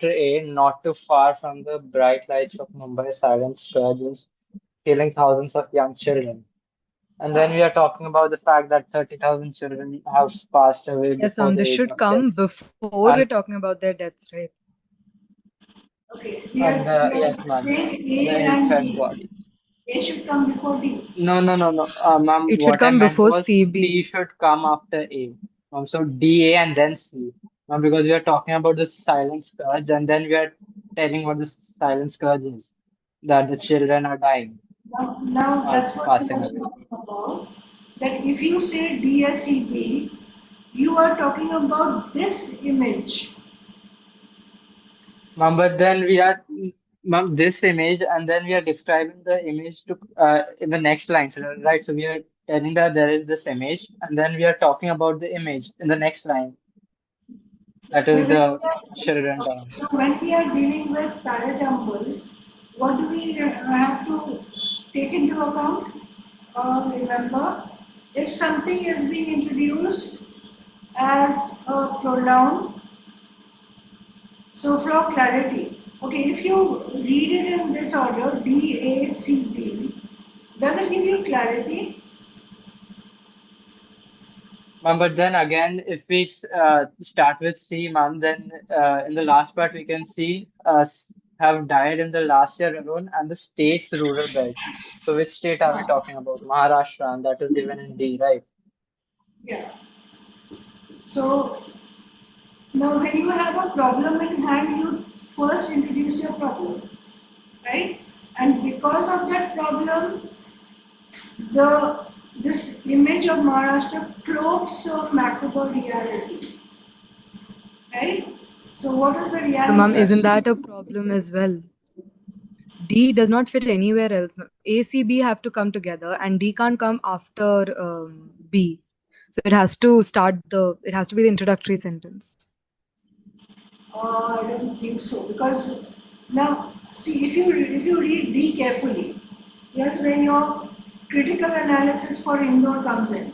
A, not too far from the bright lights of Mumbai, silent scourges, killing thousands of young children. And then we are talking about the fact that 30,000 children have passed away Yes, before ma'am. the This age should of come 6. before we're And talking about their deaths, right? Okay, we yes, are ma'am, saying A the and infant D. body. A should come before D. No. Ma'am, It should what I come meant before was CB. C should come after A. So DA and then C. Because we are talking about the silent scourge, and then we are telling what the silent scourge is, that the children are dying, Now are that's what I passing was away. talking about. That if you say DSEB, you are talking about this image. But then we are, this image, and then we are describing the image to in the next line, right? So we are telling that there is this image, and then we are talking about the image in the next line. That is the children dying. So when we are dealing with parajumpers, what do we have to take into account or remember? if something is being introduced as a pronoun, so for clarity, okay, if you read it in this order, D, A, C, B, does it give you clarity? Ma'am, but then again, if we start with C, ma'am, then in the last part we can see have died in the last year alone and the state's rural belt. So which state are we talking about? Maharashtra, and that is given in D, right? Yeah. So now when you have a problem in hand, you first introduce your problem, right? And because of that problem, the this image of Maharashtra cloaks a macabre reality, right? So what is the So, ma'am, reality? isn't that a problem as well? D does not fit anywhere else. A, C, B have to come together, and D can't come after B. So it has to it has to be the introductory sentence. I don't think so, because now see, if you read D carefully, yes, when your critical analysis for Indore comes in.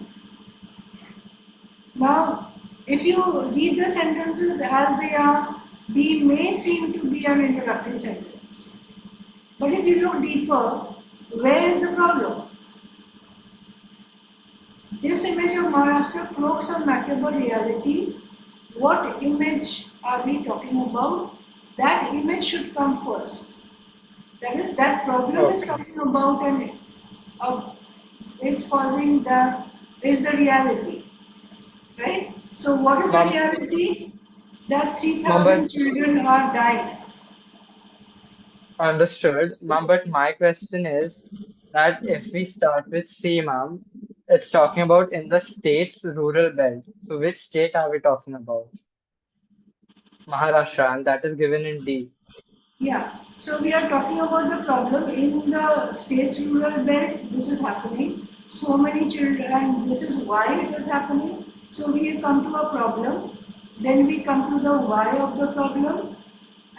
Now, if you read the sentences as they are, D may seem to be an introductory sentence. But if you look deeper, where is the problem? This image of Maharashtra cloaks a macabre reality. What image are we talking about? That image should come first. That is, that problem is Okay. talking about and is causing is the reality, right? So what is the Ma'am, reality? That ma'am, 3,000 but children are dying. understood. Ma'am, but my question is that if we start with C, ma'am, it's talking about in the state's rural belt. So which state are we talking about? Maharashtra, and that is given in D. Yeah, so we are talking about the problem in the state's rural belt. This is happening. So many children, and this is why it is happening. So we come to a problem, then we come to the why of the problem,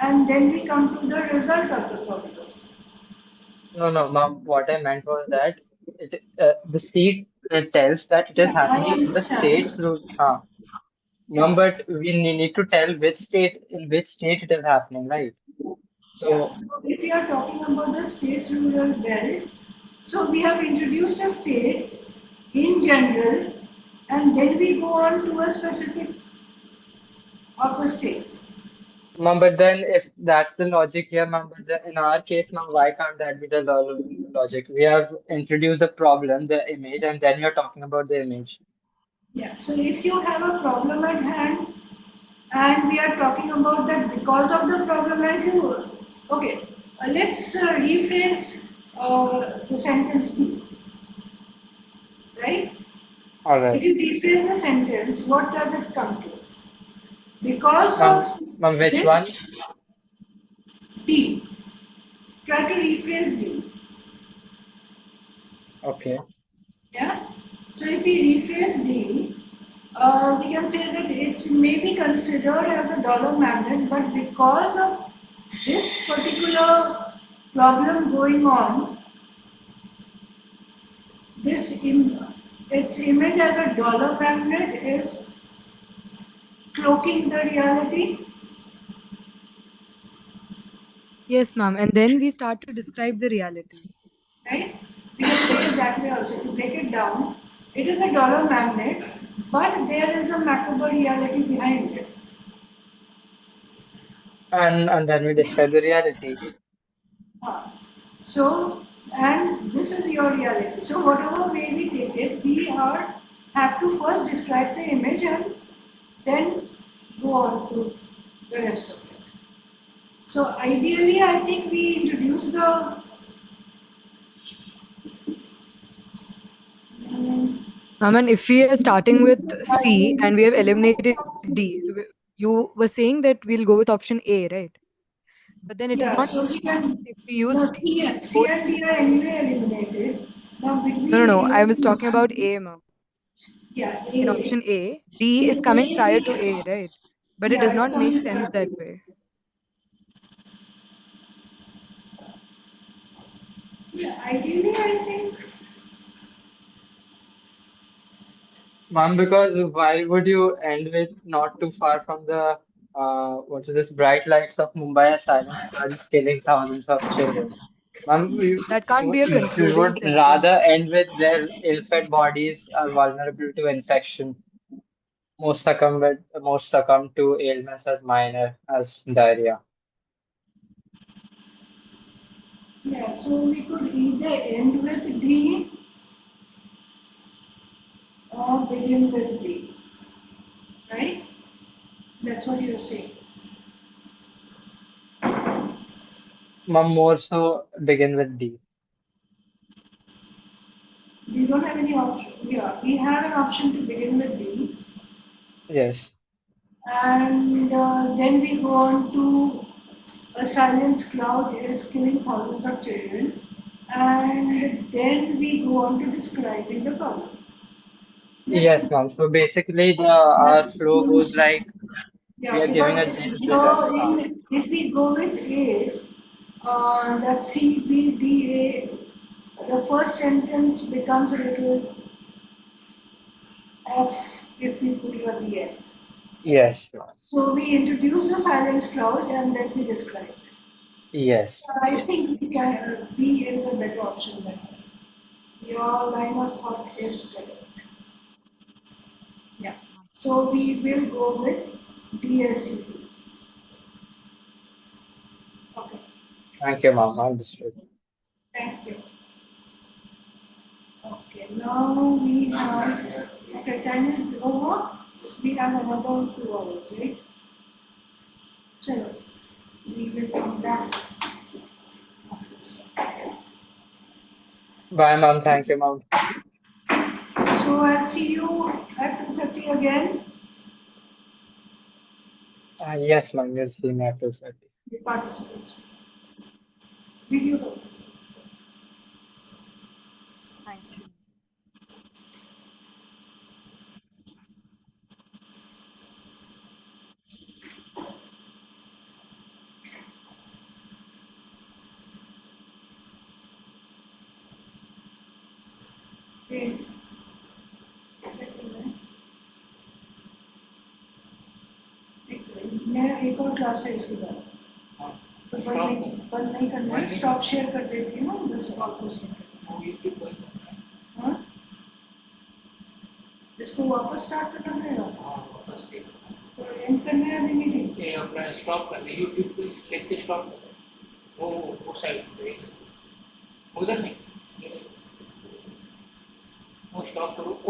and then we come to the result of the problem. No, no, ma'am. What I meant was that the seed tells that it is Yeah, I happening in the understand. state's root. Ma'am, Yeah, but we need to tell which state in which state it is happening, right? yeah. So, So if we are talking about the state's rural belt, so we have introduced a state in general, and then we go on to a specific of the state. ma'am, but then if that's the logic here, ma'am, but then in our case, ma'am, why can't that be the logic? We have introduced the problem, the image, and then you're talking about the image. Yeah, so if you have a problem at hand and we are talking about that because of the problem at you, okay, let's rephrase the sentence D, right? All If right. you rephrase the sentence, what does it come to? Because Ma'am, of ma'am, which one? this D, try to rephrase D, Okay. yeah? So if we rephrase D, we can say that it may be considered as a dollar magnet, but because of this particular problem going on, this its image as a dollar magnet is cloaking the reality, Yes, ma'am. And then we start to describe the reality. right? We can say it that way also. To break it down, it is a dollar magnet, but there is a macabre reality behind it. And then we describe the reality. Ah. So, and this is your reality. So, whatever way we take it, we are have to first describe the image and then go on to the rest of it. So, ideally, I think we introduce the Ma'am, and if we are starting with C and we have eliminated D, so you were saying that we'll go with option A, right? But then it is yeah. not So we can if we use no D. C and D are anyway eliminated. Now No, no, between no. I A was talking about and A, ma'am. yeah In A, option A, D is it coming may prior be to A, right? But it yeah does it's not make coming sense back that to way. yeah. Ideally, I think Ma'am, because why would you end with not too far from the what is this bright lights of Mumbai as silence floods killing thousands of children? Ma'am, That can't be a you concluding would rather sentence. end with their ill-fed bodies are vulnerable to infection. Most succumb to ailments as minor as diarrhea. Yeah, so we could either end with D or begin with B, right? That's what you're saying. Ma'am, more so begin with D. We don't have any option. Yeah, we have an option to begin with D, Yes. and then we go on to a silence cloud is killing thousands of children, and then we go on to describing the problem. Yes, That, ma'am. So basically, that our flow goes seems, like we yeah, are giving because a general. if we go with A, that's C, B, D, A, the first sentence becomes a little off if we put it at the end. Yes, ma'am. So we introduce the silence clause and then we describe it. Yes. I think we can, B is a better option than A. Your line of thought is correct. Yeah. Yes, ma'am. So we will go with DSCP. Okay. Thank you, ma'am. Understood. Thank you. Okay. Now we have. Okay. Time is over. We have another 2 hours, right? Chalo. We will come back. Bye, ma'am. Thank you, ma'am. So I'll see you at 2:30 again. Yes, ma'am. You'll see me at 2:30. The participants. Video. Thank you. Okay. मैं एक और class है इसके बाद तो बंद नहीं करना है स्टॉप शेयर कर देती हूँ बस आपको शेयर हाँ इसको वापस स्टार्ट करना पड़ेगा तो एंड करना है अभी मीटिंग अपना स्टॉप कर ले यूट्यूब पे लेक्चर स्टॉप कर दे वो साइड पे उधर नहीं वो स्टॉप करो